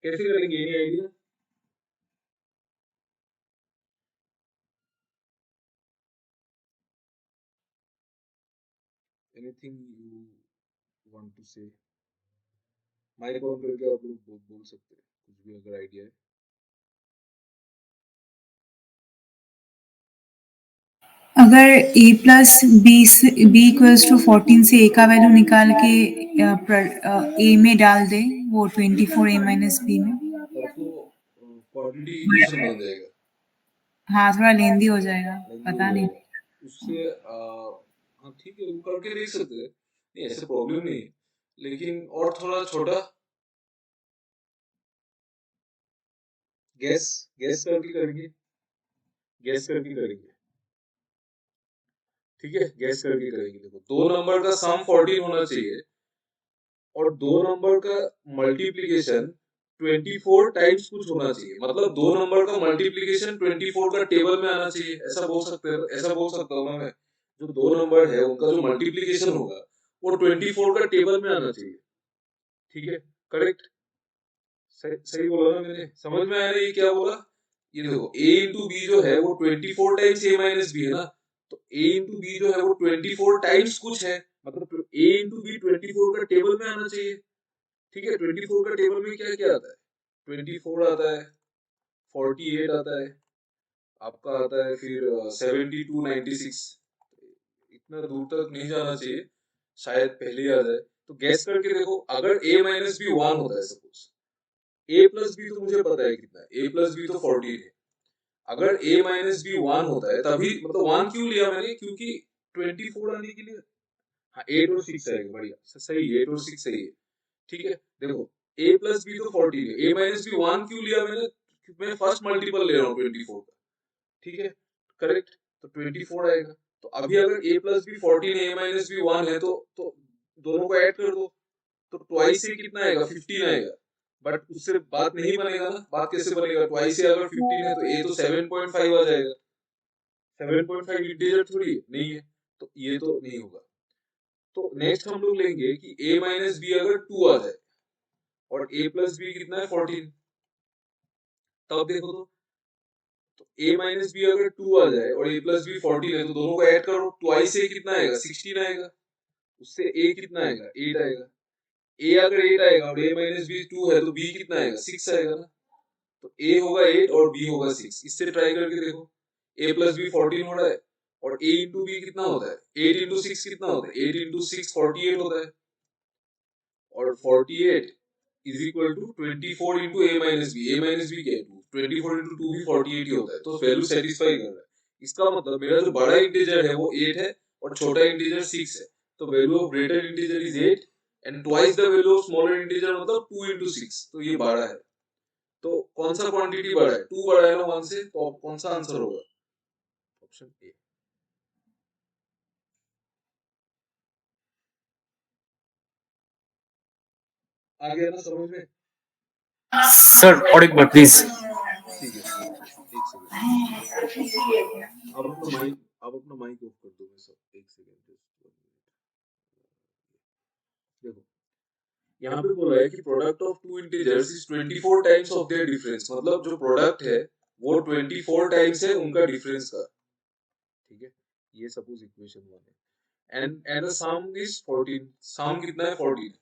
कैसे करेंगे, any idea? Anything you want to say? Mic on करके आप लोग बोल सकते हैं कुछ भी अगर आइडिया है। अगर a plus b equals to 14 से a का वैल्यू निकाल के a में डाल दे, वो 24 a माइनस b में, तब तो क्वाड्रेटिक इक्वेशन बन जाएगा, हाँ थोड़ा लेंदी हो जाएगा, लेंदी हो पता नहीं। जाएगा उससे। हाँ ठीक है, वो करके देख सकते हैं, नहीं ऐसे प्रॉब्लम नहीं है, लेकिन और थोड़ा छोटा गैस गैस करके करेंगे, गैस करके करेंगे, ठीक है, गैस करके करेंगे। देखो 2 नंबर का सम 14 होना चाहिए और 2 नंबर का मल्टीप्लिकेशन 24 टाइम्स कुछ होना चाहिए, मतलब 2 नंबर का मल्टीप्लिकेशन 24 का टेबल में आना चाहिए, ऐसा बोल सकते हैं, ऐसा बोल सकता हूँ मैं। जो 2 नंबर है उनका जो मल्टीप्लिकेशन होगा वो 24 का टेबल में आना चाहिए, ठीक है, करेक्ट, सही सही बोला ना मैंने, समझ में आया ना ये क्या बोला? ये देखो a इंटू बी जो है वो 24 टाइम्स a माइनस बी है ना, तो a इंटू बी जो है वो 24 टाइम्स कुछ है, मतलब a इंटू बी 24 का टेबल में आना चाहिए, ठीक है। 24 का टेबल में क्या क्या आता है, 24 आता है, 48 आता है, आपका आता है फिर 72, 96, इतना दूर तक नहीं जाना चाहिए, शायद पहले ही आ जाए। तो गैस करके देखो, अगर a माइनस बी 1 होता है सपोज, a प्लस बी तो मुझे पता है कितना है, a प्लस बी तो 14 है, अगर a माइनस बी 1 होता है तभी, मतलब 1 क्यों लिया मैंने, क्योंकि 24 आने के लिए, हाँ 8 और 6 आएगा, बढ़िया सही है, 8 और 6 सही है, ठीक है। देखो a प्लस बी तो 14 है, a माइनस बी 1 क्यों लिया मैंने, मैं फर्स्ट मल्टीपल ले रहा हूँ 24 का, ठीक है, करेक्ट, तो 24 आएगा। तो अभी अगर a प्लस बी 14 है, a माइनस बी 1 है, तो दोनों को ऐड कर दो, तो ट्वाइस से कितना आएगा, 15 आएगा, बट उससे बात नहीं बनेगा ना, बात कैसे बनेगा, ट्वाइस से अगर 15 है तो a तो 7.5 आ जाएगा, 7.5 इंटीजर थोड़ी नहीं है, तो ये तो नहीं होगा। तो नेक्स्ट हम लोग लेंगे कि a माइनस बी अगर 2 आ जाए और a प्लस बी कितना है 14, तब देखो तो a माइनस बी अगर 2 आ जाए और a प्लस बी 14 है, तो दोनों को ऐड करो, ट्वाइस से कितना आएगा, 16 आएगा, उससे a कितना आएगा, 8 आएगा, a अगर 8 आएगा और a माइनस बी 2 है तो b कितना आएगा, 6 आएगा ना, तो a होगा 8 और b होगा 6, इससे ट्राई करके देखो, a प्लस बी 14 हो रहा है और a इंटू बी कितना होता है, 8 इंटू 6 कितना होता है, 8 इंटू 6 48 होता है, और 48 is equal to 24 into a minus B क्या है, 24 इंटू 2 भी 48 ही होता है, तो वैल्यू सेटिस्फाई कर रहा है। इसका मतलब मेरा जो बड़ा इंटीजर है वो 8 है और छोटा इंटीजर 6 है, तो value of greater integer is 8 and twice the value of smaller integer, मतलब 2 इंटू 6, तो ये बड़ा है। तो कौन सा क्वांटिटी बड़ा है, 2 बड़ा है ना 1 से, तो कौन सा आंसर होगा, ऑप्शन ए। आ गया ना समझ में? सर और एक बार प्लीज। ठीक है, एक सेकंड, आप अपना माइक ऑफ कर दो, मैं सब एक सेकंड, देखो यहाँ पे बोला है कि product of two integers is 24 times of their difference, मतलब जो प्रोडक्ट है वो 24 टाइम्स है उनका डिफरेंस का, ठीक है, ये सपोज इक्वेशन 1 है, एंड द सम इज 14, सम कितना है 14,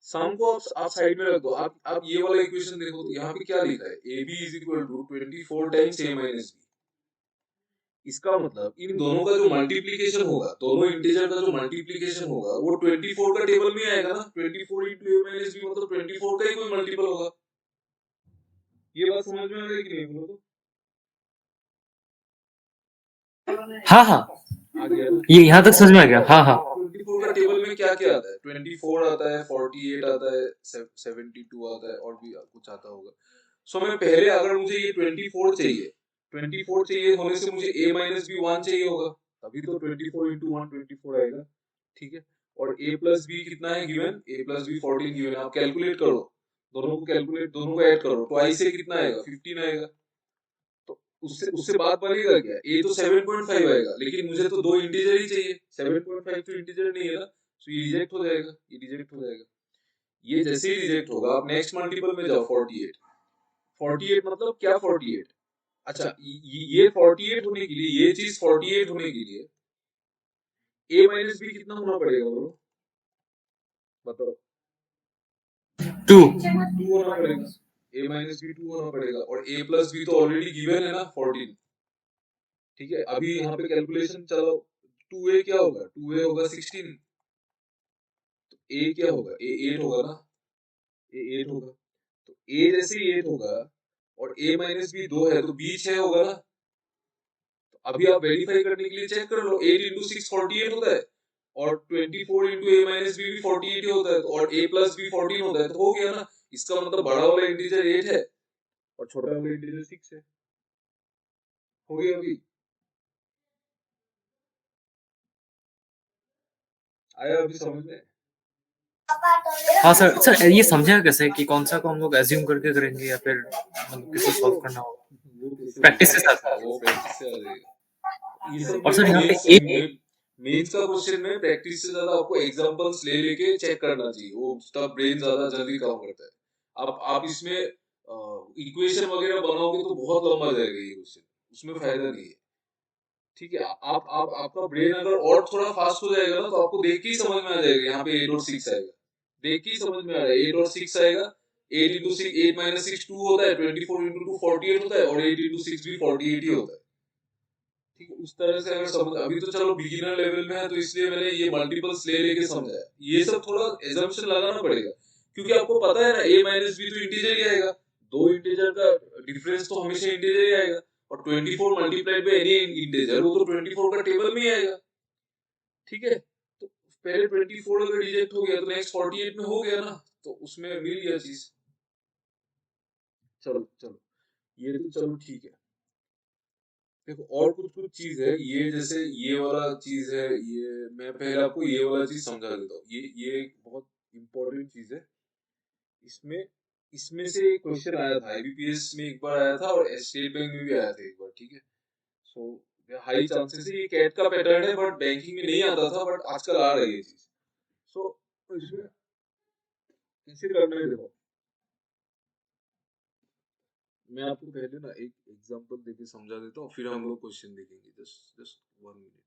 सम को आप साइड में रख दो, आप ये वाला इक्वेशन देखो, तो यहाँ पे क्या लिखा है, A B is equal to 24 times A minus B, इसका मतलब इन दोनों का जो मल्टीप्लीकेशन होगा, दोनों इंटीजर का जो मल्टीप्लीकेशन होगा वो 24 का टेबल में आएगा ना, 24 इंटू ए माइनस बी मतलब 24 का ही कोई मल्टीपल होगा। ये बात समझ में आ रही है कि नहीं बोलो तो? हाँ हाँ, आ गया ना, ये यहाँ तक समझ में आ गया। हाँ हाँ 24 का टेबल में क्या क्या आता है, 24 आता है, 48 आता है, 72 आता है, और भी कुछ आता होगा। सो मैं पहले, अगर मुझे ये 24 चाहिए, 24 चाहिए होने से मुझे a माइनस बी 1 चाहिए होगा, तभी तो 24 इंटू 1 24 आएगा, ठीक है। और a प्लस बी कितना है given, a plus B 14 given है, आप कैलकुलेट करो, दोनों को ऐड करो, ट्वाइस से कितना आएगा, 15 आएगा, तो उससे उससे बात बनेगा क्या? ए तो 7.5 आएगा, लेकिन मुझे तो दो इंटीजर ही चाहिए, 7.5 तो इंटीजर नहीं है ना, तो ये रिजेक्ट हो जाएगा, ये रिजेक्ट हो जाएगा। ये जैसे ही रिजेक्ट होगा, आप नेक्स्ट मल्टीपल में जाओ, 48। 48 मतलब क्या 48? अच्छा, ये 48 होने के लिए, ये चीज 48 होने के लिए ए माइनस बी कितना होना पड़ेगा बोलो, बताओ? 2 2 होना पड़ेगा। ए माइनस बी 2 होना पड़ेगा, और ए प्लस बी तो ऑलरेडी गिवन है ना, 14। ठीक है, अभी यहाँ पे कैलकुलेशन चलो, 2a क्या होगा? 2a होगा 16, तो a क्या होगा? a 8 होगा ना, a 8 होगा। तो a जैसे ही 8 होगा और a माइनस बी 2 है, तो b 6 होगा ना। तो अभी आप वेरीफाई करने के लिए चेक कर लो, 8 इंटू 6 48 होता है, और 24 इंटू a माइनस बी भी 48 ही होता है, और a प्लस बी 14 होता है, तो हो गया ना। इसका मतलब बड़ा वाला इंटीजर 8 है और छोटा वाला इंटीजर 6 है। हो गया अभी? आया अभी समझ में? हाँ सर। सर ये समझेगा कैसे कि कौन सा को हम लोग एज्यूम करके करेंगे या फिर मतलब किसी को सॉल्व करना होगा? वो कैसे प्रैक्टिस के होगा? साथ। वो प्रैक्टिस से आ जाएगा। ये सब और सर देखो, यहाँ पे मेंस एक मेंस का क्वेश्चन में प्रैक्टिस से ज्यादा आपको एग्जांपल्स ले लेके चेक करना चाहिए, वो तब ब्रेन ज्यादा जल्दी काम करता है। आप इसमें इक्वेशन वगैरह बनाओगे तो बहुत लंबा जाएगा ये क्वेश्चन, उसमें फायदा नहीं है। ठीक है, आप आपका ब्रेन अगर और थोड़ा फास्ट हो जाएगा ना, तो आपको देख के ही समझ में आ जाएगा, यहाँ पे 8 और 6 आएगा, देख के ही समझ में आ जाएगा, 8 और 6 आएगा। 8 इंटू 6, 8 माइनस 6 2 होता है, 24 इंटू 2 48 होता है, और 8 इंटू 6 भी 48 ही होता है। ठीक है, उस तरह से अगर समझ, अभी तो चलो बिगिनर लेवल में है, तो इसलिए मैंने ये मल्टीपल्स ले लेके समझाया। ये सब थोड़ा एजम्पशन लगाना पड़ेगा, क्योंकि आपको पता है ना, a माइनस बी तो इंटीजर ही आएगा, दो इंटीजर का डिफरेंस तो हमेशा इंटीजर ही आएगा, और 24 मल्टीप्लाइड बाय एनी इंटीजर, वो तो 24 का टेबल में ही आएगा। ठीक है, तो पहले 24 अगर रिजेक्ट हो गया, तो नेक्स्ट 48 में हो गया ना, तो उसमें मिल गया चीज। चलो चलो, ये तो चलो ठीक है। देखो और कुछ कुछ चीज है, ये जैसे ये वाला चीज है, ये मैं पहले आपको ये वाला चीज समझा देता हूँ। ये एक बहुत इंपॉर्टेंट चीज है। इसमें इसमें से एक क्वेश्चन आया था, आईबीपीएस में एक बार आया था, और स्टेट बैंक में भी आया था एक बार। ठीक है, सो हाई चांसेस है ये कैट का पैटर्न है, बट बैंकिंग में नहीं आता था, बट आजकल आ रही है चीज। सो इसमें कैसे करना है, देखो मैं आपको पहले ना एक एग्जांपल देके समझा देता हूँ, फिर हम लोग क्वेश्चन देखेंगे। Just just 1 minute.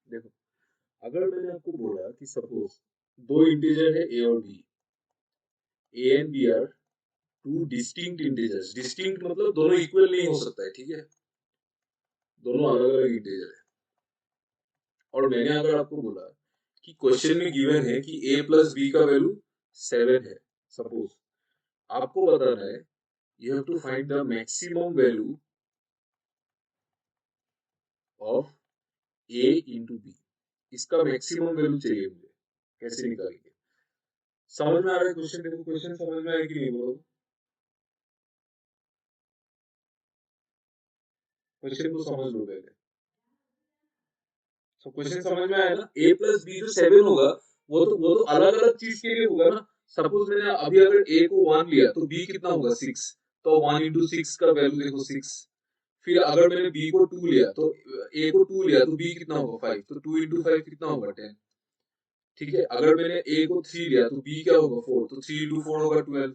देखो, अगर मैंने आपको बोला कि सपोज दो इंटीजर है ए और B, A and B are two distinct integers. Distinct मतलब दोनों इक्वल नहीं हो सकता है, ठीक है, दोनों अलग अलग इंटीजर है। और मैंने अगर आपको बोला कि क्वेश्चन में गिवन है कि a प्लस बी का वैल्यू 7 है, सपोज आपको बताना है, you have to find the maximum value of a into B. इसका मैक्सिमम वैल्यू चाहिए मुझे, कैसे निकालेंगे? समझ में आ रहा है क्वेश्चन? देखो क्वेश्चन समझ में आया कि नहीं, बोलो क्वेश्चन को समझ लो पहले। तो क्वेश्चन समझ में आया ना? a प्लस बी जो 7 होगा, वो तो अलग अलग चीज के लिए होगा ना। सपोज मैंने अभी अगर a को 1 लिया, तो b कितना होगा? 6। तो 1 इंटू 6 का वैल्यू देखो 6। फिर अगर मैंने b को 2 लिया, तो a को 2 लिया, तो b कितना होगा? 5। तो 2 इंटू 5 कितना होगा? 10। ठीक है, अगर मैंने a को 3 लिया, तो b क्या होगा? 4। तो 3 इंटू 4 होगा 12।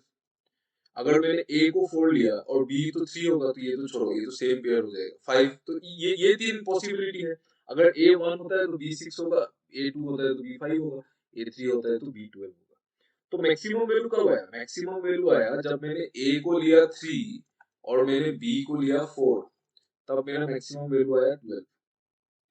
अगर मैंने a को 4 लिया और b तो 3 होगा, तो ये तो छोड़ो, ये तो सेम पेयर हो जाएगा 5। तो ये तीन पॉसिबिलिटी है। अगर a 1 होता है तो b 6 होगा, a 2 होता है तो b 5 होगा, a 3 होता है तो b 12 होगा। तो मैक्सिमम वैल्यू कब आया? मैक्सिमम वैल्यू आया जब मैंने a को लिया 3 और मैंने b को लिया 4, तब मेरा मैक्सिमम वैल्यू आया 12।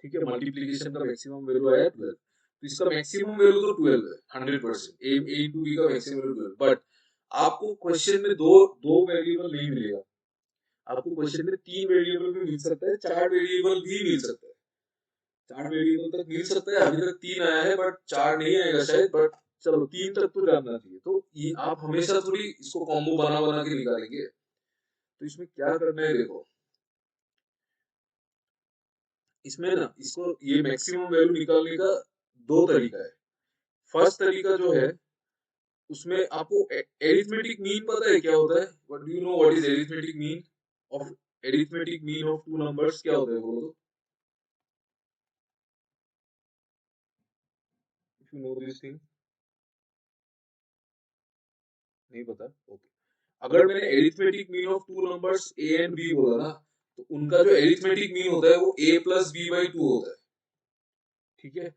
ठीक है, मल्टीप्लीकेशन का मैक्सिमम वैल्यू आया 12। तो इसका मैक्सिमम वैल्यू तो 12 है 100%। a इंटू b का मैक्सिमम वैल्यू 12। बट आपको क्वेश्चन में दो दो वेरिएबल नहीं मिलेगा, आपको क्वेश्चन में 3 वेरिएबल भी मिल सकता है, 4 वेरिएबल भी मिल सकता है, 4 वेरिएबल तक मिल सकता है। अभी तक 3 आया है, बट 4 नहीं आएगा शायद, बट चलो 3 तक तो जानना चाहिए। तो ये आप हमेशा थोड़ी इसको कॉम्बो बना बना के निकालेंगे, तो इसमें क्या करना है देखो, इसमें ना इसको ये मैक्सिमम वैल्यू निकालने का दो तरीका है। फर्स्ट तरीका जो है उसमें आपको एरिथमेटिक मीन पता है क्या होता है? What do you know what is arithmetic mean of two numbers? क्या होता है बोलो तो, if you know this thing. नहीं पता? ओके। अगर मैंने arithmetic mean of two numbers A and B बोला ना, तो उनका जो एरिथमेटिक मीन होता है वो a plus B by two होता है। ठीक है,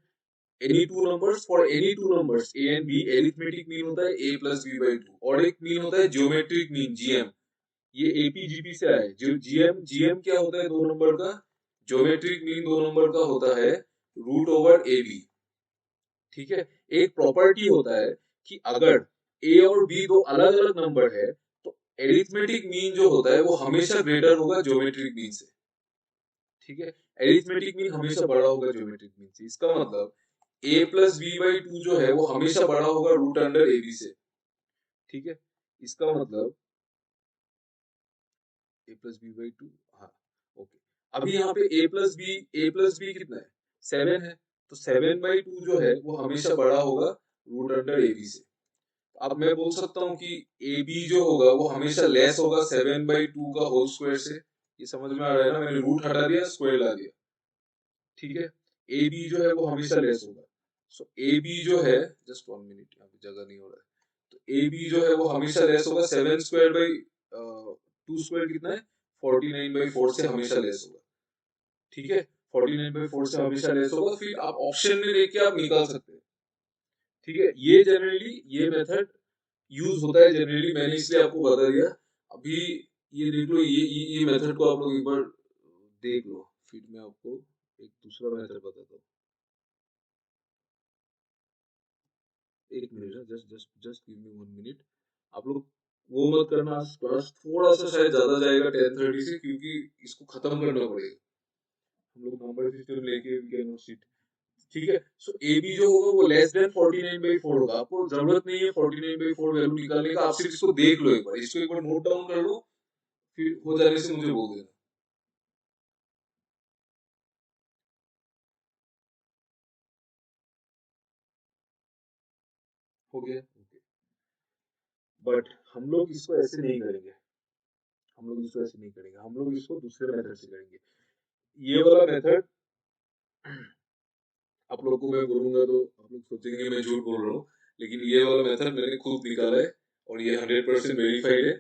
any two numbers, for any two numbers a and b, arithmetic mean होता है a plus B by two. और एक मीन होता है ज्योमेट्रिक मीन, जीएम। ये एपीजीपी से आए। जो जीएम, जीएम क्या होता है दो नंबर का? ज्योमेट्रिक मीन दो नंबर का होता है रूट ओवर ए बी। ठीक है, एक प्रॉपर्टी होता है कि अगर ए और बी दो अलग अलग नंबर है तो एरिथमेटिक मीन जो होता है वो हमेशा ग्रेटर होगा ज्योमेट्रिक मीन से। ठीक है, एरिथमेटिक मीन हमेशा बड़ा होगा ज्योमेट्रिक मीन से। इसका मतलब a plus B by two जो है वो हमेशा बड़ा होगा रूट अंडर ए बी से। ठीक है, इसका मतलब a plus B by two, हाँ ओके। अभी यहाँ पे a प्लस बी कितना है? 7 है, तो 7 बाई टू जो है वो हमेशा बड़ा होगा रूट अंडर ए बी से। अब मैं बोल सकता हूँ कि ए बी जो होगा वो हमेशा लेस होगा 7 बाई टू का होल स्क्वायर से। ये समझ में आ रहा है ना? मैंने रूट हटा दिया, स्क्वायर ला दिया। ठीक है, ए बी जो है वो हमेशा लेस होगा। सो ए बी जो है, जस्ट 1 मिनट, यहाँ पे जगह नहीं हो रहा है। तो ए बी जो है वो हमेशा लेस होगा 7 स्क्वायर बाई 2 स्क्वायर कितना है? 49 बाई 4 से हमेशा लेस होगा। ठीक है, 49 बाई 4 से हमेशा लेस होगा। फिर आप ऑप्शन में देख के आप निकाल सकते हैं। ठीक है, ये जनरली ये मेथड यूज होता है जनरली, मैंने इसलिए आपको बता दिया। अभी ये देख लो, ये मेथड को आप लोग एक बार देख लो, फिर मैं आपको एक दूसरा मेथड बताता हूँ। एक minute, just just just give me 1 minute. आप लोग वो मत करना, क्लास थोड़ा सा शायद ज्यादा जाएगा 10:30 से, क्योंकि इसको खत्म करना पड़ेगा। हम लोग नंबर सिस्टम लेके वी कैन नॉट सिट। ठीक है, सो ए बी जो होगा वो लेस देन 49 बाई 4 होगा। आपको जरूरत नहीं है 49 बाई 4 वैल्यू निकालने का, आप सिर्फ इसको देख लो एक बार, इसको एक बार नोट डाउन कर लो, फिर हो जाने से मुझे बोल देना। हो गया? ओके। बट हम लोग इसको ऐसे नहीं करेंगे, हम लोग इसको ऐसे नहीं करेंगे, हम लोग इसको दूसरे मेथड से करेंगे। ये वाला मेथड आप लोग को मैं बोलूंगा तो आप लोग सोचेंगे मैं झूठ बोल रहा हूँ, लेकिन ये वाला मेथड मैंने खुद निकाला है और ये 100% वेरीफाइड है।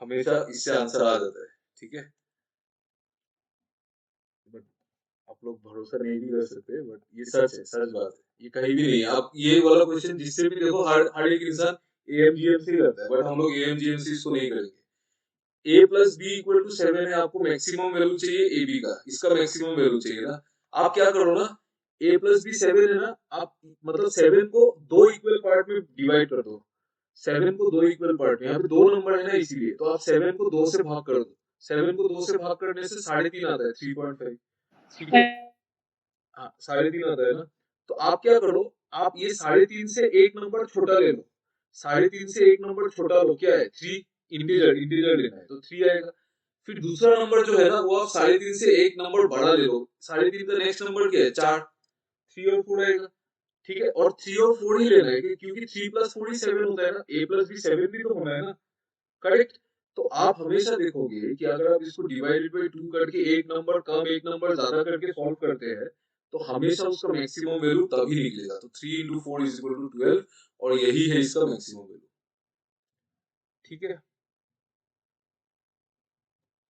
हमेशा इससे आंसर आ जाता है। ठीक है, बट आप लोग भरोसा नहीं भी कर सकते, बट ये सच है, सच बात है, ये कहीं भी नहीं है। आप ये वाला क्वेश्चन जिससे भी देखो, हर हर एक इंसान एएमजीएम से करता है, बट हम लोग एएमजीएम से इसको नहीं करेंगे। a plus B equal to 7 है, आपको मैक्सिमम वैल्यू चाहिए ए बी का, इसका मैक्सिमम वैल्यू चाहिए ना। आप क्या करो ना, a प्लस बी 7 है ना, आप मतलब 7 को दो इक्वल पार्ट में डिवाइड कर दो। 7 को दो इक्वल पार्ट में, यहाँ पे दो नंबर है ना इसीलिए, तो आप 7 को 2 से भाग कर दो। 7 को 2 से भाग करने से 3.5 आता है, 3.5। ठीक है, हाँ 3.5 आता है ना। तो आप क्या करो, आप ये 3.5 से एक नंबर छोटा ले लो। 3.5 से एक नंबर छोटा लो, क्या है? 3। इंटीजर, इंटीजर लेना है तो 3 आएगा। फिर दूसरा नंबर जो है ना वो आप 3.5 से एक नंबर बड़ा ले लो। 3.5 का नेक्स्ट नंबर क्या है? 4। 3 और 4 आएगा। ठीक है, और 3 और 4 ही लेना है, क्योंकि 3 प्लस 4 ही 7 होता है ना। a प्लस बी 7 भी तो होना है ना, करेक्ट? तो आप हमेशा देखोगे कि अगर आप इसको डिवाइडेड बाई 2 करके एक नंबर कम एक नंबर ज्यादा करके सॉल्व करते हैं तो हमेशा उसका मैक्सिमम वैल्यू तभी निकलेगा। तो 3 इंटू 4 इज इक्वल टू 12, और यही है इसका मैक्सिमम वैल्यू। ठीक है,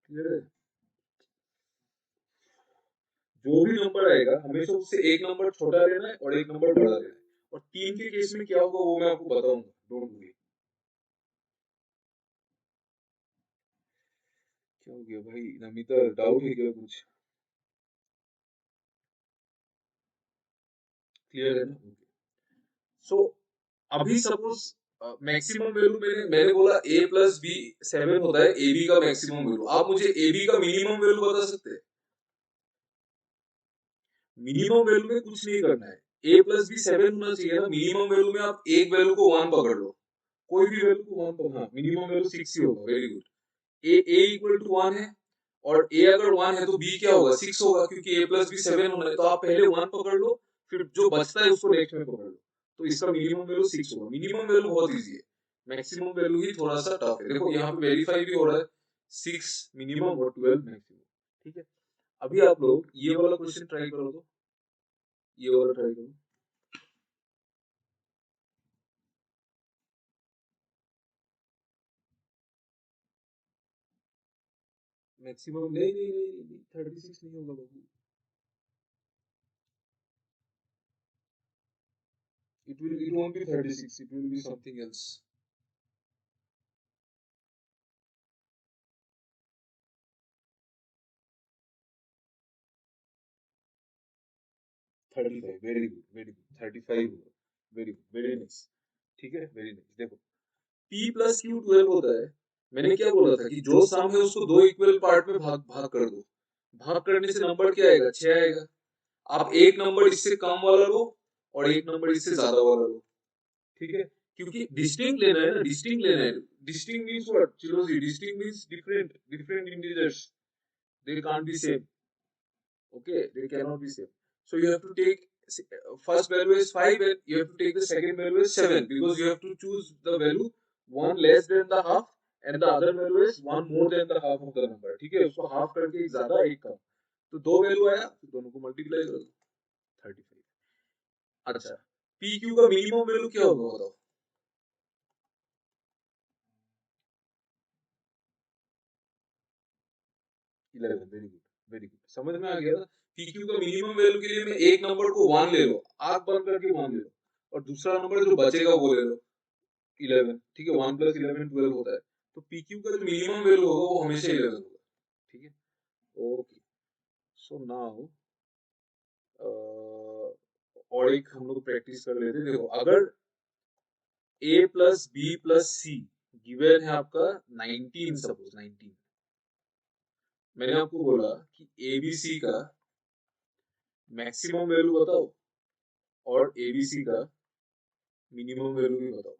क्लियर है? जो भी नंबर आएगा हमेशा उससे एक नंबर छोटा लेना है और एक नंबर बड़ा लेना है। और 3 के केस में क्या होगा वो मैं आपको बताऊंगा, डोंट वरी। क्या हो गया भाई नमिता, डाउट है क्या कुछ? क्लियर है ना? सो अभी सपोज मैक्सिमम वैल्यू मैंने बोला a प्लस बी 7 होता है ए बी का मैक्सिमम वैल्यू। आप मुझे ए बी का मिनिमम वैल्यू बता सकते हैं? मिनिमम वैल्यू में कुछ नहीं करना है, a प्लस बी 7 होना चाहिए ना। मिनिमम वैल्यू में आप एक वैल्यू को 1 पकड़ लो, कोई भी वैल्यू को 1 पकड़, हाँ मिनिमम वैल्यू 6 ही होगा। Very good, A equal to 1 है, और ए अगर 1 है तो बी क्या होगा, 6 होगा, क्योंकि ए प्लस बी 7 होना है। तो आप पहले 1 पकड़ लो, फिर जो बचता है उसको नेक्स्ट में पकड़ लो। तो इसका मिनिमम वैल्यू 6 होगा। मिनिमम वैल्यू बहुत इजी है, मैक्सिमम वैल्यू ही थोड़ा सा टफ है। देखो यहाँ पे वेरीफाई भी हो रहा है, 6 मिनिमम और 12 मैक्सिमम। ठीक है, अभी आप लोग ये वाला क्वेश्चन ट्राई करो, तो ये वाला ट्राई करो। मैक्सिमम नहीं नहीं नहीं नहीं 36 नहीं होगा बाबू, it won't be 36, it will be something else. 35, very good very good, 35 होगा, वेरी गुड वेरी नाइस। ठीक है, वेरी नाइस। देखो p प्लस क्यू 12 होता है। मैंने क्या बोला था कि जो सम है उसको दो इक्वल पार्ट में भाग भाग कर दो। भाग करने से नंबर क्या आएगा, 6 आएगा। आप एक नंबर इससे कम वाला लो और एक नंबर इससे ज्यादा वाला लो। ठीक है, क्योंकि डिस्टिंक्ट लेना है ना, डिस्टिंक्ट लेना है। डिस्टिंक्ट मींस व्हाट चिलोजी, distinct means different, different integers, they can't be same. Okay, they cannot be same. So you have to take first value is 5 and you have to take the second value is 7, because you have to choose the value one less than the half and the other value is one more than the half of the number. ठीक है, उसको half करके एक ज्यादा एक कम, तो दो value आया, तो दोनों को मल्टीप्लाई कर दो, 35। अच्छा, पी क्यू का मिनिमम वैल्यू क्या होगा बताओ। 11, वेरी गुड वेरी गुड, समझ में आ गया ना। पीक्यू का मिनिमम वैल्यू के लिए मैं एक नंबर को 1 ले लो, आंख बंद करके 1 ले लो, और दूसरा नंबर जो बचेगा वो ले लो 11। ठीक है, 1 प्लस 11 12 होता है। तो पीक्यू का जो मिनिमम वैल्यू होगा वो हमेशा 11 होगा। ठीक है, ओके। सो नाउ और एक हम लोग प्रैक्टिस कर लेते हैं। देखो अगर a plus B plus C given है आपका 19, सपोज 19, मैंने आपको बोला कि एबीसी का मैक्सिमम वैल्यू बताओ और एबीसी का मिनिमम वैल्यू भी बताओ।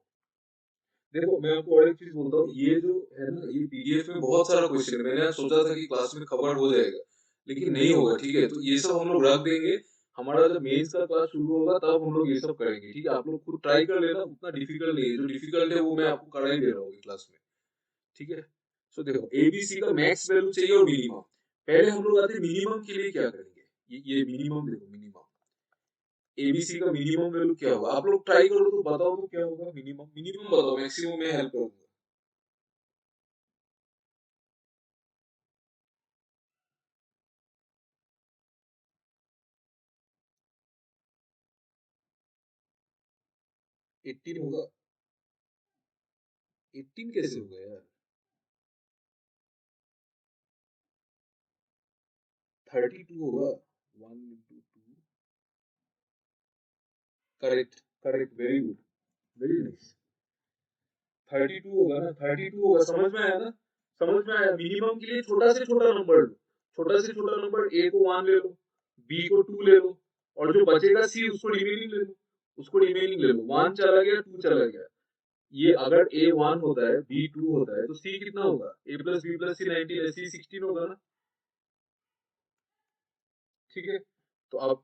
देखो मैं आपको और एक चीज बोलता हूँ, ये जो है ना, ये पीडीएफ में बहुत सारा क्वेश्चन है। मैंने सोचा था कि क्लास में कवर हो जाएगा, लेकिन नहीं होगा। ठीक है, तो ये सब हम लोग रख देंगे। हमारा जब मेंस का क्लास शुरू होगा तब हम लोग ये सब करेंगे। ठीक है, आप लोग खुद ट्राई कर लेना, उतना डिफिकल्ट नहीं है। जो डिफिकल्ट है वो मैं आपको करा ही दे रहा हूँ क्लास में। ठीक है, सो देखो एबीसी का मैक्स वैल्यू चाहिए और मिनिमम। पहले हम लोग आते मिनिमम के लिए क्या करेंगे, ये मिनिमम देखो, मिनिमम एबीसी का मिनिमम वैल्यू क्या होगा। आप लोग ट्राई करो तो बताओ तो क्या होगा मिनिमम, मिनिमम बताओ, मैक्सिमम में हेल्प करूंगा। 18 होगा। 18 कैसे होगा यार, 32 होगा। 1 into 2, correct correct, very good very nice. 32 होगा ना, 32 होगा। समझ में आया ना, समझ में आया। मिनिमम के लिए छोटा से छोटा नंबर लो, छोटा से छोटा नंबर ए को 1 ले लो, बी को 2 ले लो, और जो बचेगा सी उसको रिमेनिंग ले लो, उसको रिमेनिंग ले लो। 1 चला गया, 2 चला गया। ये अगर ए 1 होता है, बी 2 होता है, तो सी कितना होगा, ए प्लस बी प्लस सी 19 है, सी 16 होगा ना। ठीक है, तो आप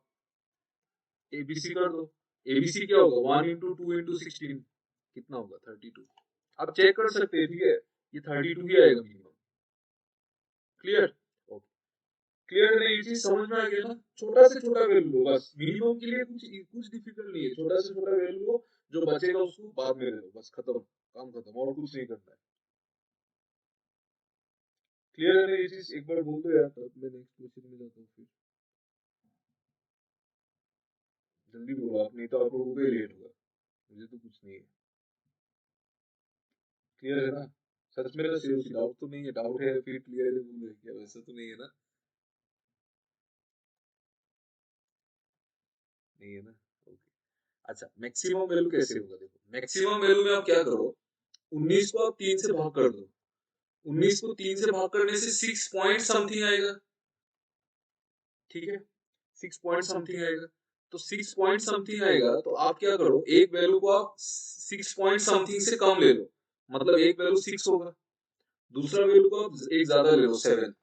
एबीसी कर दो। एबीसी क्या होगा, 1 into 2 into 16 कितना होगा, 32। आप चेक कर सकते हैं। ठीक है, ये 32 ही आएगा मिनिमम। क्लियर, ओके, क्लियर है ना, ये चीज समझ में आ गया ना। छोटा से छोटा वैल्यू लो बस, मिनिमम के लिए कुछ कुछ डिफिकल्ट नहीं है। छोटा से छोटा वैल्यू लो, जो बचेगा उसको बाद में ले लो, बस खत्म, काम खत्म, और कुछ नहीं करना है। क्लियर है ना ये चीज, एक बार बोल दो यार, तब मैं नेक्स्ट क्वेश्चन में जाता हूँ। फिर जल्दी बोलो आप, नहीं तो आप लोगों को ही लेट होगा, मुझे तो कुछ नहीं है। क्लियर है ना, सच में ना, सीरियसली डाउट तो नहीं है। डाउट है फिर क्लियर है बोल रहे क्या, वैसा तो नहीं है ना, नहीं है ना, ओके। अच्छा, मैक्सिमम वैल्यू कैसे होगा, देखो मैक्सिमम वैल्यू में आप क्या करो, 19 को आप 3 से भाग कर दो। 19 को 3 से भाग करने से 6 पॉइंट समथिंग आएगा। ठीक है, 6 पॉइंट समथिंग आएगा। तो 6 पॉइंट समथिंग आएगा, तो आप क्या करो, एक वैल्यू को आप 6 पॉइंट समथिंग से कम ले लो, मतलब एक वैल्यू 6 होगा। दूसरा वैल्यू को आप एक ज्यादा ले लो, 7,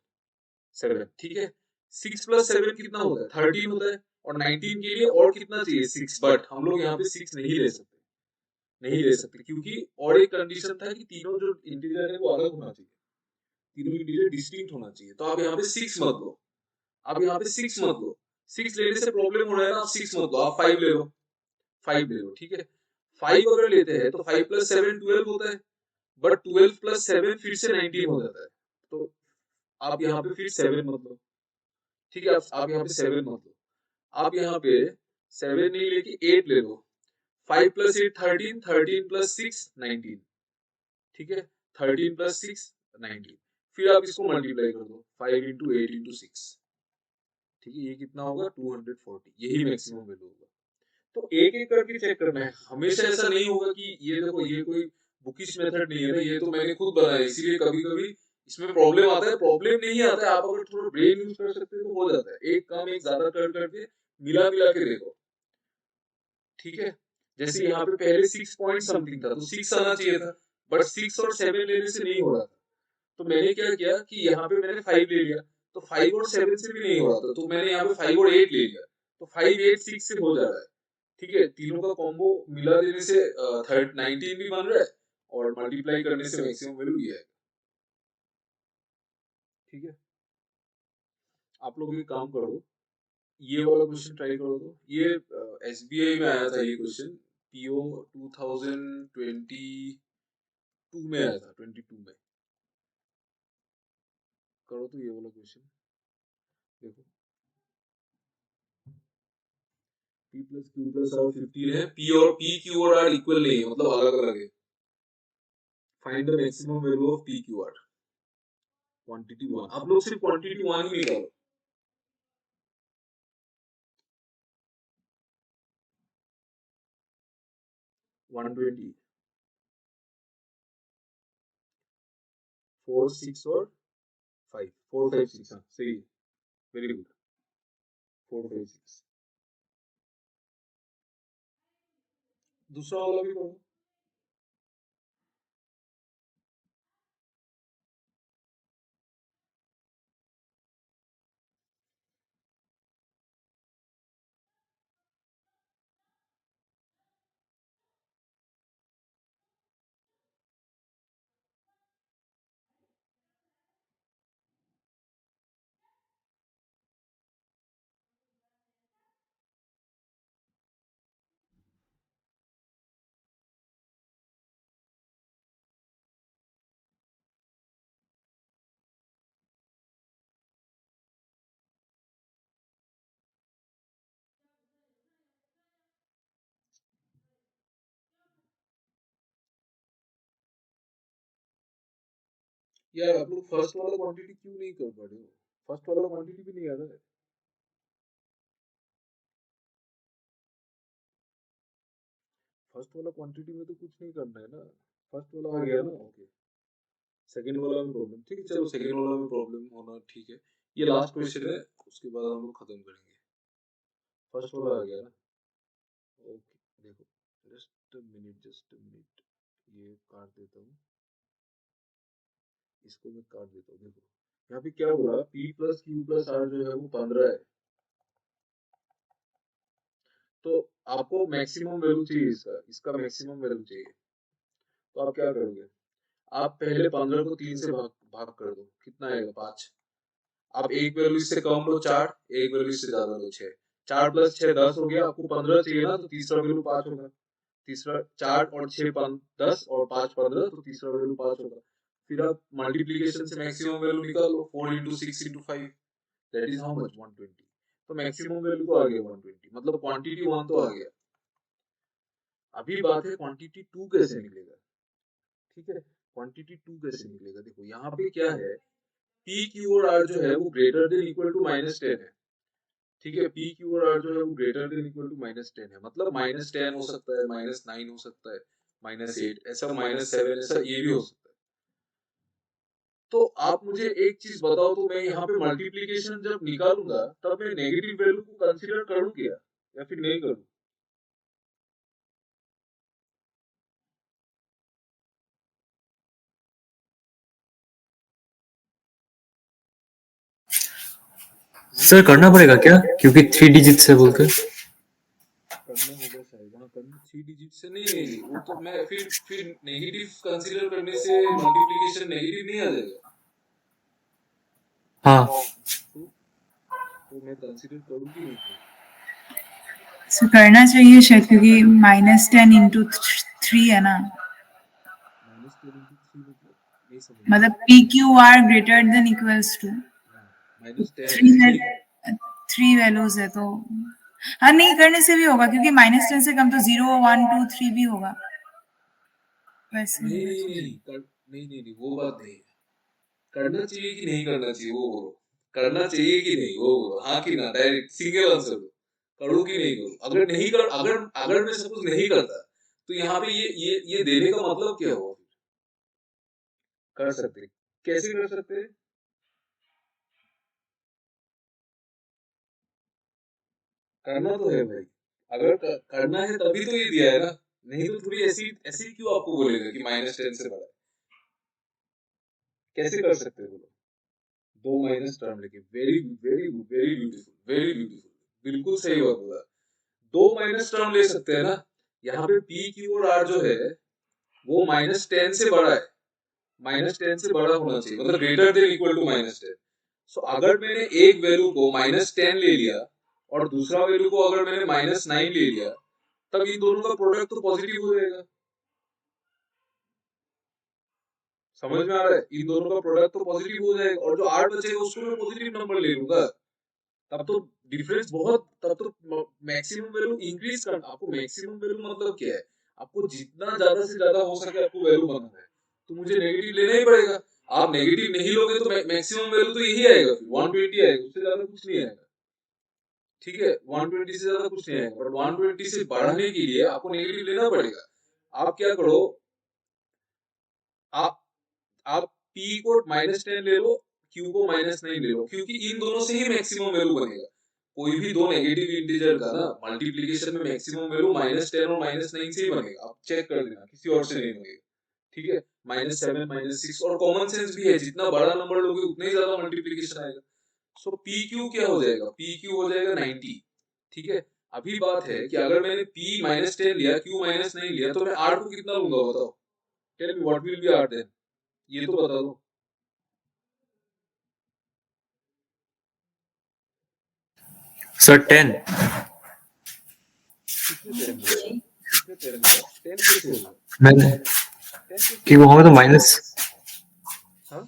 ठीक है। 6 + 7 कितना होता है? 13 होता है। और 19 के लिए और कितना चाहिए? 6। बट हम लोग यहाँ पे 6 नहीं ले सकते, क्योंकि और एक कंडीशन था कि तीनों जो इंटीजर है वो अलग होना चाहिए, तीनों इंटीजर डिस्टिंक्ट होना चाहिए। तो आप यहाँ पे 6 मत लो, आप यहाँ पे 6 मत लो। 6 लेने से प्रॉब्लम हो रहा है ना, आप 6 मत लो, आप 5 ले लो, 5 ले लो, ठीक है। 5 अगर लेते हैं तो 5 + 7 12 होता है, बट 12 + 7 फिर से 19 हो जाता है। तो आप यहाँ पे फिर 7 मत लो, ठीक है। आप यहाँ पे 7 मत लो, आप यहाँ पे 7 नहीं लेके 8 ले लो। 5 + 8 13, 13 + 6 19, ठीक है। 13 + 6 19। फिर आप इसको मल्टीप्लाई कर दो, 5 × 8 × 6, ठीक है। ये कितना होगा? 240। यही मैक्सिमम वैल्यू होगा। तो एक एक करके चेक करना है, हमेशा ऐसा नहीं होगा कि ये देखो ये कोई बुकिश मेथड नहीं है ना, ये तो मैंने खुद बनाया, इसीलिए कभी कभी इसमें प्रॉब्लम आता है। प्रॉब्लम नहीं आता है, आप अगर थोड़ा ब्रेन यूज कर सकते हो तो हो जाता है। एक काम एक ज्यादा कर करके मिला मिला के देखो, ठीक है। जैसे यहाँ पे पहले 6 पॉइंट समथिंग था तो 6 आना चाहिए था, बट 6 और 7 लेने से नहीं हो रहा था। तो मैंने क्या किया कि यहाँ पे मैंने 5 ले लिया, तो 5 और 7 से भी नहीं हो रहा था, तो मैंने यहाँ पे 5 और 8 ले लिया, तो 5 8 6 से हो जा रहा है, ठीक है। तीनों का कॉम्बो मिला देने से 19 भी बन रहा है, और मल्टीप्लाई करने से मैक्सिमम वैल्यू ये है, ठीक है। आप लोग एक काम करो, ये वाला क्वेश्चन ट्राई करो। तो ये SBI में आया था ये क्वेश्चन, PO 2022 में आया था, 22 में। करो तो ये वाला क्वेश्चन देखो, P + Q + R 15 है, P, Q और R इक्वल नहीं है, मतलब अलग अलग है। Find the maximum value of P, Q, R। Quantity 1, आप लोग सिर्फ क्वांटिटी 1 ही निकालो। 120, 4 6 और 5, 4 5 6, हाँ सही है, वेरी गुड, 4 5 6। दूसरा वाला भी करो। यार आप लोग फर्स्ट वाला क्वांटिटी क्यों नहीं कर पा रहे हो? फर्स्ट वाला क्वांटिटी भी नहीं आ रहा है। फर्स्ट वाला क्वांटिटी में तो कुछ नहीं करना है ना, फर्स्ट वाला आ गया ना, ओके। सेकंड वाला में प्रॉब्लम, ठीक है, चलो सेकंड वाला में प्रॉब्लम होना ठीक है। ये लास्ट क्वेश्चन है, उसके बाद हम लोग खत्म करेंगे। फर्स्ट वाला आ गया ना, ओके। देखो, जस्ट अ मिनट, ये काट देता हूँ, इसको मैं काट देता हूँ। देखो यहाँ पे क्या बोला, P + Q + R जो है वो 15 है, तो आपको मैक्सिमम वैल्यू चाहिए, इसका इसका मैक्सिमम वैल्यू चाहिए। तो आप क्या करोगे, आप पहले 15 को 3 से भाग भाग कर दो, कितना आएगा? 5। आप एक वैल्यू इससे कम लो 4, एक वैल्यू इससे ज्यादा लो 6। 4 + 6 10 हो गया, आपको 15 चाहिए ना, तो तीसरा वैल्यू 5 होगा। तीसरा 4 और 6 10 और 5 15, तो तीसरा वैल्यू 5 होगा। फिर आप मल्टीप्लिकेशन से मैक्सिमम वैल्यू निकाल लो, 4 × 6 × 5, दैट इज हाउ मच? 120। तो मैक्सिमम वैल्यू तो आ गया 120, मतलब क्वांटिटी 1 तो आ गया। अभी बात है क्वांटिटी 2 कैसे निकलेगा, ठीक है। क्वांटिटी 2 कैसे निकलेगा, देखो यहाँ पे क्या है, P Q और R जो है वो ग्रेटर देन इक्वल टू -10 है, ठीक है। P Q और R जो है वो ग्रेटर देन इक्वल टू -10 है, मतलब -10 हो सकता है, -9 हो सकता है, -8, ऐसा -7, ऐसा ये भी हो सकता है। तो आप मुझे एक चीज बताओ, तो मैं यहाँ पे मल्टीप्लीकेशन जब निकालूंगा तब मैं नेगेटिव वैल्यू को कंसीडर करूँ क्या, या फिर नहीं करूँ? सर करना पड़ेगा क्या, क्योंकि 3 डिजिट से बोल के? करना होगा शायद, हाँ करना 3 डिजिट से नहीं, वो तो मैं फिर नेगेटिव कंसीडर करने से मल्टीप्लिकेशन नेगेटिव नहीं आ जाएगा? हाँ तो मैं कंसीडर करूँगी नहीं फिर। सो करना चाहिए शायद, क्योंकि -10 इंटू 3 है ना, -10 into 3 मतलब नहीं समझ में मतलब PQR greater than equals to आया। -10 3 है। 3 वैल्यूज है, तो हाँ नहीं करने से भी होगा, क्योंकि -10 से कम तो 0 1 2 3 भी होगा वैसे। नहीं, वो बात नहीं है। करना चाहिए कि नहीं करना चाहिए वो बोलो। करना चाहिए कि नहीं वो बोलो, हाँ कि ना, डायरेक्ट सिंगल आंसर दो। करूँ कि नहीं करूँ? अगर नहीं कर अगर अगर मैं सपोज नहीं करता, तो यहाँ पे ये देने का मतलब क्या हुआ? कर सकते, कैसे कर सकते हैं? करना तो है भाई, अगर करना है तभी तो ये दिया है ना, नहीं तो थोड़ी ऐसी ऐसी क्यों आपको बोलेगा कि -10 से बड़ा है? कैसे कर सकते हो बोलो? दो माइनस टर्म लेके, very very very beautiful, very beautiful, बिल्कुल सही बात बोला। दो माइनस टर्म ले सकते हैं ना। यहाँ पे पी क्यू और आर जो है वो -10 से बड़ा है, -10 से बड़ा होना चाहिए, मतलब ग्रेटर देन इक्वल टू -10। सो अगर मैंने एक वैल्यू को -10 ले लिया और दूसरा वैल्यू को अगर मैंने -9 ले लिया, तब इन दोनों का प्रोडक्ट तो पॉजिटिव हो जाएगा। समझ में आ रहा है? इन दोनों का प्रोडक्ट तो पॉजिटिव हो जाएगा, और जो 8 बचेगा उसको मैं पॉजिटिव नंबर ले लूंगा। तब तो डिफरेंस बहुत, तब तो मैक्सिमम वैल्यू इंक्रीज करना। आपको मैक्सिमम वैल्यू मतलब क्या है? आपको जितना ज्यादा से ज्यादा हो सके आपको वैल्यू बनाना है, तो मुझे नेगेटिव लेना ही पड़ेगा। आप नेगेटिव नहीं लोगे तो मैक्सिमम वैल्यू तो यही आएगा, फिर 120 आएगा, उससे ज्यादा कुछ नहीं आएगा। ठीक है, 120 से ज्यादा कुछ नहीं आएगा, पर 120 से बढ़ाने के लिए आपको नेगेटिव लेना पड़ेगा। आप क्या करो, आप आप p को -10 ले लो, q को -9 ले लो, क्योंकि इन दोनों से ही मैक्सिमम वैल्यू बनेगा। कोई भी दो नेगेटिव इंटीजर का ना मल्टीप्लिकेशन में मैक्सिमम वैल्यू -10 और -9 से ही बनेगा। आप चेक कर लेना, किसी और से नहीं बनेगा। ठीक है, -7 -6, और कॉमन सेंस भी है, जितना बड़ा नंबर लोगे उतना ही ज्यादा मल्टीप्लिकेशन आएगा। सो पी क्यू क्या हो जाएगा? पी क्यू हो जाएगा 90। ठीक है, अभी बात है कि अगर मैंने p -10 लिया, q -9 लिया, तो मैं r को कितना लूंगा बताओ? Tell me what will be r then, ये तो बता दो। सर 10। किसने 10 बोला? किसने 10 बोला? 10 कैसे होगा? मैंने 10 कैसे कि वो होगा? हमें तो माइनस। हाँ,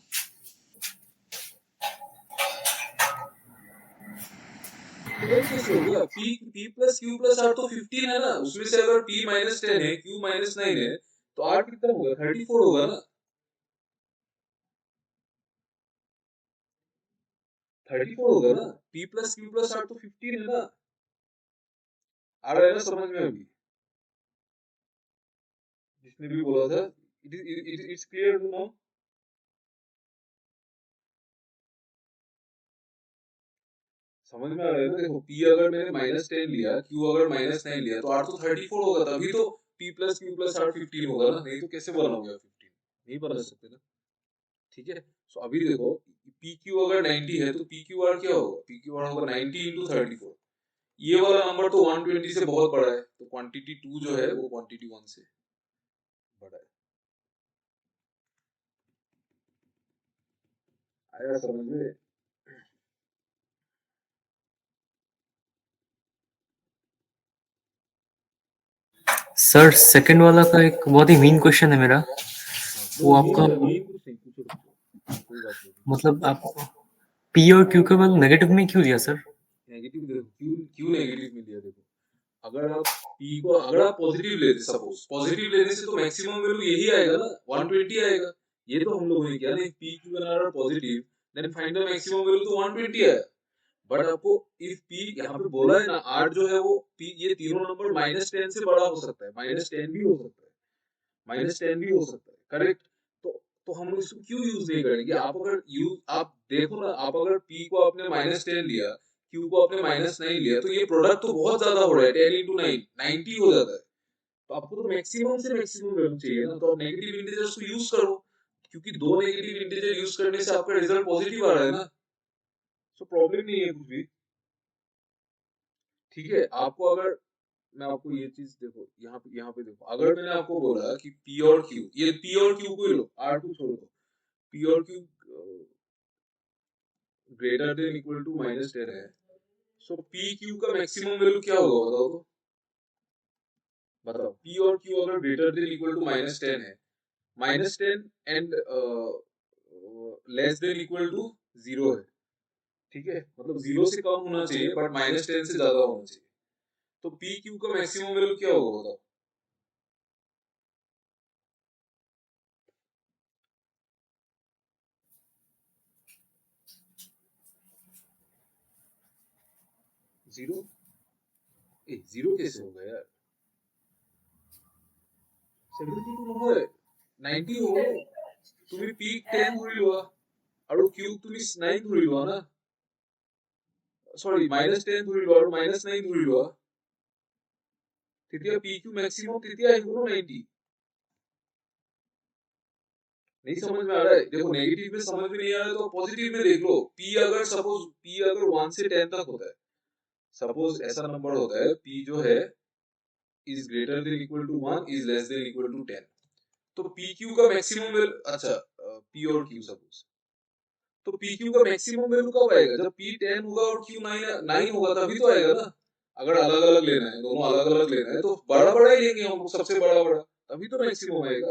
12 कैसे हो गया? p plus q plus r तो 15 है ना, उसमें से अगर p -10 है, q -9 है, तो r कितना होगा? 34 होगा ना। 34 होगा ना। p plus q plus r तो 15 है ना। आ रहा है ना समझ में अभी? जिसने भी बोला था, इट्स क्लियर नाउ। समझ में आ रहा है ना? देखो, p अगर मैंने -10 लिया, q अगर -9 लिया, तो r तो 34 होगा, तभी तो p plus q plus r 15 होगा ना, नहीं तो कैसे बनाओगे आप 15? नहीं बना सकते ना। ठीक है, सो अभी देखो, पी क्यू अगर 90 है तो पी क्यू आर क्या होगा? पी क्यू आर होगा 90 इंटू 34। ये वाला नंबर तो 120 से बहुत बड़ा है, तो क्वांटिटी 2 जो है वो क्वांटिटी 1 से बड़ा है। आया समझ में? सर सेकंड वाला का एक बहुत ही मीन क्वेश्चन है मेरा, वो आपका मीन कुछ नहीं, पूछो कोई बात नहीं। मतलब आप पी और क्यू के बाद नेगेटिव में क्यों दिया सर? नेगेटिव देखो, क्यों नेगेटिव में लिया? देखो, अगर आप p को अगर आप पॉजिटिव लेते, सपोज पॉजिटिव लेने से तो मैक्सिमम वैल्यू यही आएगा ना, 120 आएगा। ये तो हम लोगों ने किया ना, p Q and r positive, then find the maximum value, तो 120 आया। बट आपको इफ p यहाँ पे बोला है ना, 8 जो है वो p, ये तीनों नंबर -10 से बड़ा हो सकता है, -10 भी हो सकता है, -10 भी हो सकता है, करेक्ट? तो हम लोग इसको क्यों यूज नहीं करेंगे? आप अगर यूज, आप देखो ना, आप अगर p को आपने -10 लिया, q को आपने -9 लिया, तो ये प्रोडक्ट तो बहुत ज्यादा हो रहा है, 10 इंटू 9 90 हो जाता है। तो आपको तो मैक्सिमम से मैक्सिमम वैल्यू चाहिए ना, तो आप नेगेटिव इंटीजर्स को यूज करो, क्योंकि दो नेगेटिव इंटीजर यूज करने से आपका रिजल्ट पॉजिटिव आ रहा है ना। सो प्रॉब्लम नहीं है कुछ भी। ठीक है, आपको अगर मैं आपको ये चीज देखो, यहाँ पे देखो, अगर मैंने आपको बोला कि पी और क्यू, ये पी और क्यू को ही लो, आर को छोड़ दो, पी और Q greater than equal to -10 है, सो पी क्यू का मैक्सिमम वैल्यू क्या होगा बताओ तो। बताओ, पी और क्यू अगर ग्रेटर देन इक्वल टू -10 है, -10 and less than equal to 0 है, ठीक है, मतलब 0 से कम होना चाहिए बट -10 से ज्यादा होना चाहिए, तो पी क्यू का मैक्सिमम वैल्यू क्या होगा बताओ। जीरो? 0 कैसे होगा यार, 72 নহয় 90 হ'ব। তুমি পিক 10 ধৰি লোৱা আৰু কিউব তুমি 9 ধৰি লোৱা না, সৰি -10 ধৰি লোৱা আৰু -9 ধৰি লোৱা, তেতিয়া পি কিউ मैक्सिमम তেতিয়া আহিব ন 90। नहीं समझ में आ रहा है, देखो नेगेटिव में समझ में नहीं आ रहा है तो पॉजिटिव में देख लो। पी अगर सपोज पी अगर 1 से 10 तक होता है, सपोज ऐसा नंबर होता है पी जो है is greater than equal to 1 is less than equal to 10, तो पी क्यू का मैक्सिमम अच्छा पी और क्यू सपोज, तो पी क्यू का मैक्सिमम वैल्यू कब आएगा, जब पी 10 होगा और क्यू 9 होगा तभी तो आएगा ना। अगर अलग अलग लेना है, दोनों अलग अलग लेना है तो बड़ा बड़ा ही लेंगे हम लोग, सबसे बड़ा बड़ा, तभी तो मैक्सिमम आएगा।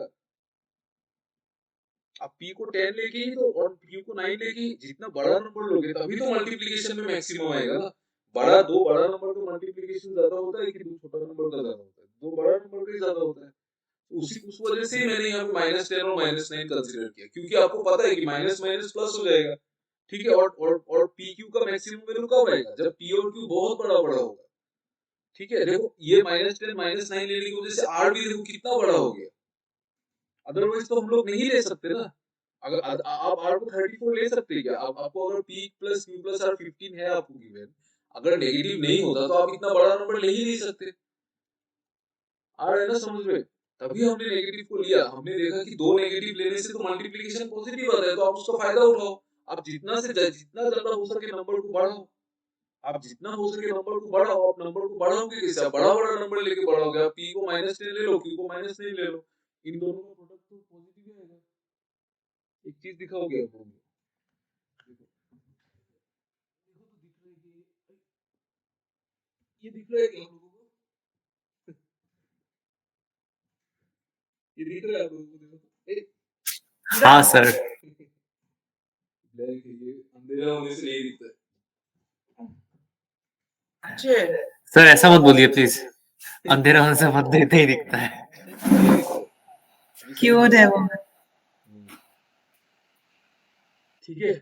अब पी को 10 लेके ही तो और क्यू को 9 लेके ही, जितना बड़ा नंबर लोगे तभी तो मल्टीप्लिकेशन में मैक्सिमम आएगा ना। दो बड़ा नंबर का मल्टीप्लिकेशन ज्यादा होता है कि दो छोटा नंबर का ज्यादा होता है, दो बड़ा नंबर का ही ज्यादा होता है। उस वजह से ही मैंने यहाँ पे -10 और -9 कंसीडर किया, क्योंकि आपको पता है कि माइनस माइनस प्लस हो जाएगा। ठीक है, और पी क्यू का मैक्सिमम वैल्यू कब आएगा, जब पी और क्यू बहुत बड़ा बड़ा होगा। ठीक है, देखो ये -10 -9 लेने की वजह से आर भी देखो कितना बड़ा हो गया, अदरवाइज तो हम लोग नहीं ले सकते ना। अगर आप आर को 34 ले सकते क्या, आपको अगर P plus Q plus R 15 है आपको गिवन, अगर नेगेटिव नहीं होता तो आप इतना बड़ा नंबर ले ही नहीं सकते। आ रहा है ना समझ में, तभी हमने नेगेटिव को लिया। हमने देखा कि दो नेगेटिव लेने से तो मल्टीप्लिकेशन पॉजिटिव आता है, तो आप उसका फायदा उठाओ। आप जितना ज्यादा हो सके नंबर को बढ़ाओ, आप जितना हो सके नंबर को बढ़ाओ। आप नंबर को बढ़ाओगे कैसे, आप बड़ा बड़ा नंबर लेके बढ़ाओगे। आप पी को -10 ले लो, क्यू को -9 ले लो, इन दोनों का प्रोडक्ट तो पॉजिटिव ही आएगा। एक चीज दिखाओगे आपको, देखो देखो तो दिख रहा है कि ये दिख रहा है क्या हम लोगों को, ये दिख रहा है आप लोगों को, देखो तो हाँ सर। ब्लैक है ये, अंधेरा होने से नहीं दिखता है। सर ऐसा मत बोलिए प्लीज, अंधेरा होने से मत देते ही दिखता है। क्यूट है वो। ठीक है,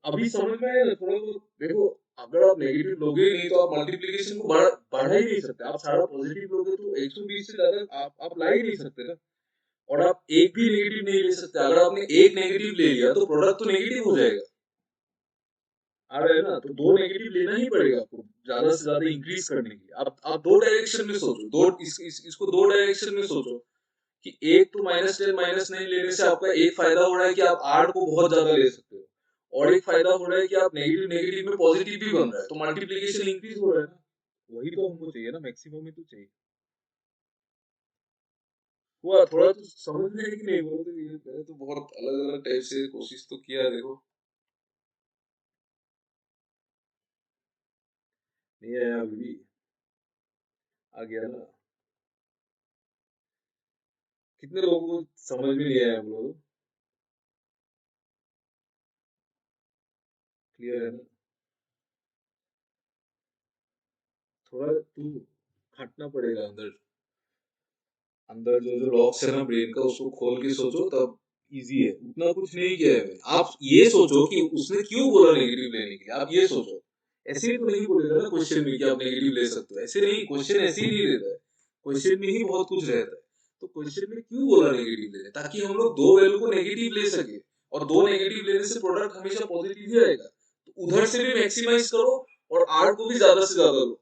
अभी समझ में आया ना थोड़ा बहुत। देखो अगर आप नेगेटिव लोगे ही नहीं तो आप मल्टीप्लिकेशन को बढ़ा ही नहीं सकते। आप सारा पॉजिटिव लोगे तो 120 से ज्यादा आप ला ही नहीं सकते ना। और आप एक भी नेगेटिव नहीं ले सकते। अगर आपने एक नेगेटिव ले लिया तो प्रोडक्ट तो नेगेटिव हो जाएगा। आ रहा है ना, तो दो नेगेटिव लेना ही पड़ेगा आपको ज्यादा से ज्यादा इंक्रीज करने के लिए। आप दो डायरेक्शन में सोचो, इसको दो डायरेक्शन में सोचो कि एक तो -10 -9 लेने से आपका एक फायदा हो रहा है कि आप 8 को बहुत ज्यादा ले सकते हो, और एक फायदा हो रहा है कि आप नेगेटिव नेगेटिव में पॉजिटिव भी बन रहा है, तो मल्टीप्लिकेशन इंक्रीज हो रहा है ना। वही तो हमको चाहिए ना, मैक्सिमम में तो चाहिए। हुआ थोड़ा तो समझ में है कि नहीं, बोलो तो। ये मैंने तो बहुत अलग अलग टाइप से कोशिश तो किया है, देखो नहीं आया अभी भी, आ गया ना। कितने लोगों को समझ में नहीं आया, बोलो तो। क्लियर है ना, थोड़ा तू खटना पड़ेगा अंदर। अंदर जो जो लॉक्स है ना ब्रेन का, उसको खोल के सोचो तब इजी है। उतना कुछ नहीं किया है मैंने। आप ये सोचो कि उसने क्यों बोला नेगेटिव लेने के लिए, आप ये सोचो। ऐसे ही तो नहीं बोलेगा ना क्वेश्चन में कि आप नेगेटिव ले सकते हो, ऐसे नहीं, क्वेश्चन ऐसे ही नहीं रहता है। क्वेश्चन में ही बहुत कुछ रहता है। तो क्वेश्चन में क्यों बोला नेगेटिव लेने, ताकि हम लोग दो वैल्यू को नेगेटिव ले सके, और दो नेगेटिव लेने से प्रोडक्ट हमेशा पॉजिटिव ही आएगा। तो उधर से भी मैक्सिमाइज करो और आर को भी ज्यादा से ज्यादा लो,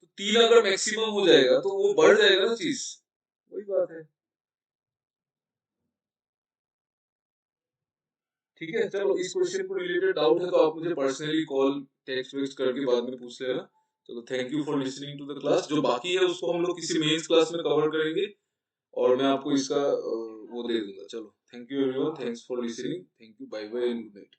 तो 3 अगर मैक्सिमम हो जाएगा तो वो बढ़ जाएगा ना चीज, वही बात है। ठीक है, चलो इस क्वेश्चन को रिलेटेड डाउट है तो आप मुझे पर्सनली कॉल टेक्स्ट वेक्स्ट करके बाद में पूछ लेना। चलो thank you for listening to the class. जो बाकी है उसको हम लोग किसी मेंस क्लास में कवर करेंगे और मैं आपको इसका वो दे दूंगा। चलो thank you everyone, thanks for listening, thank you, bye bye and good night.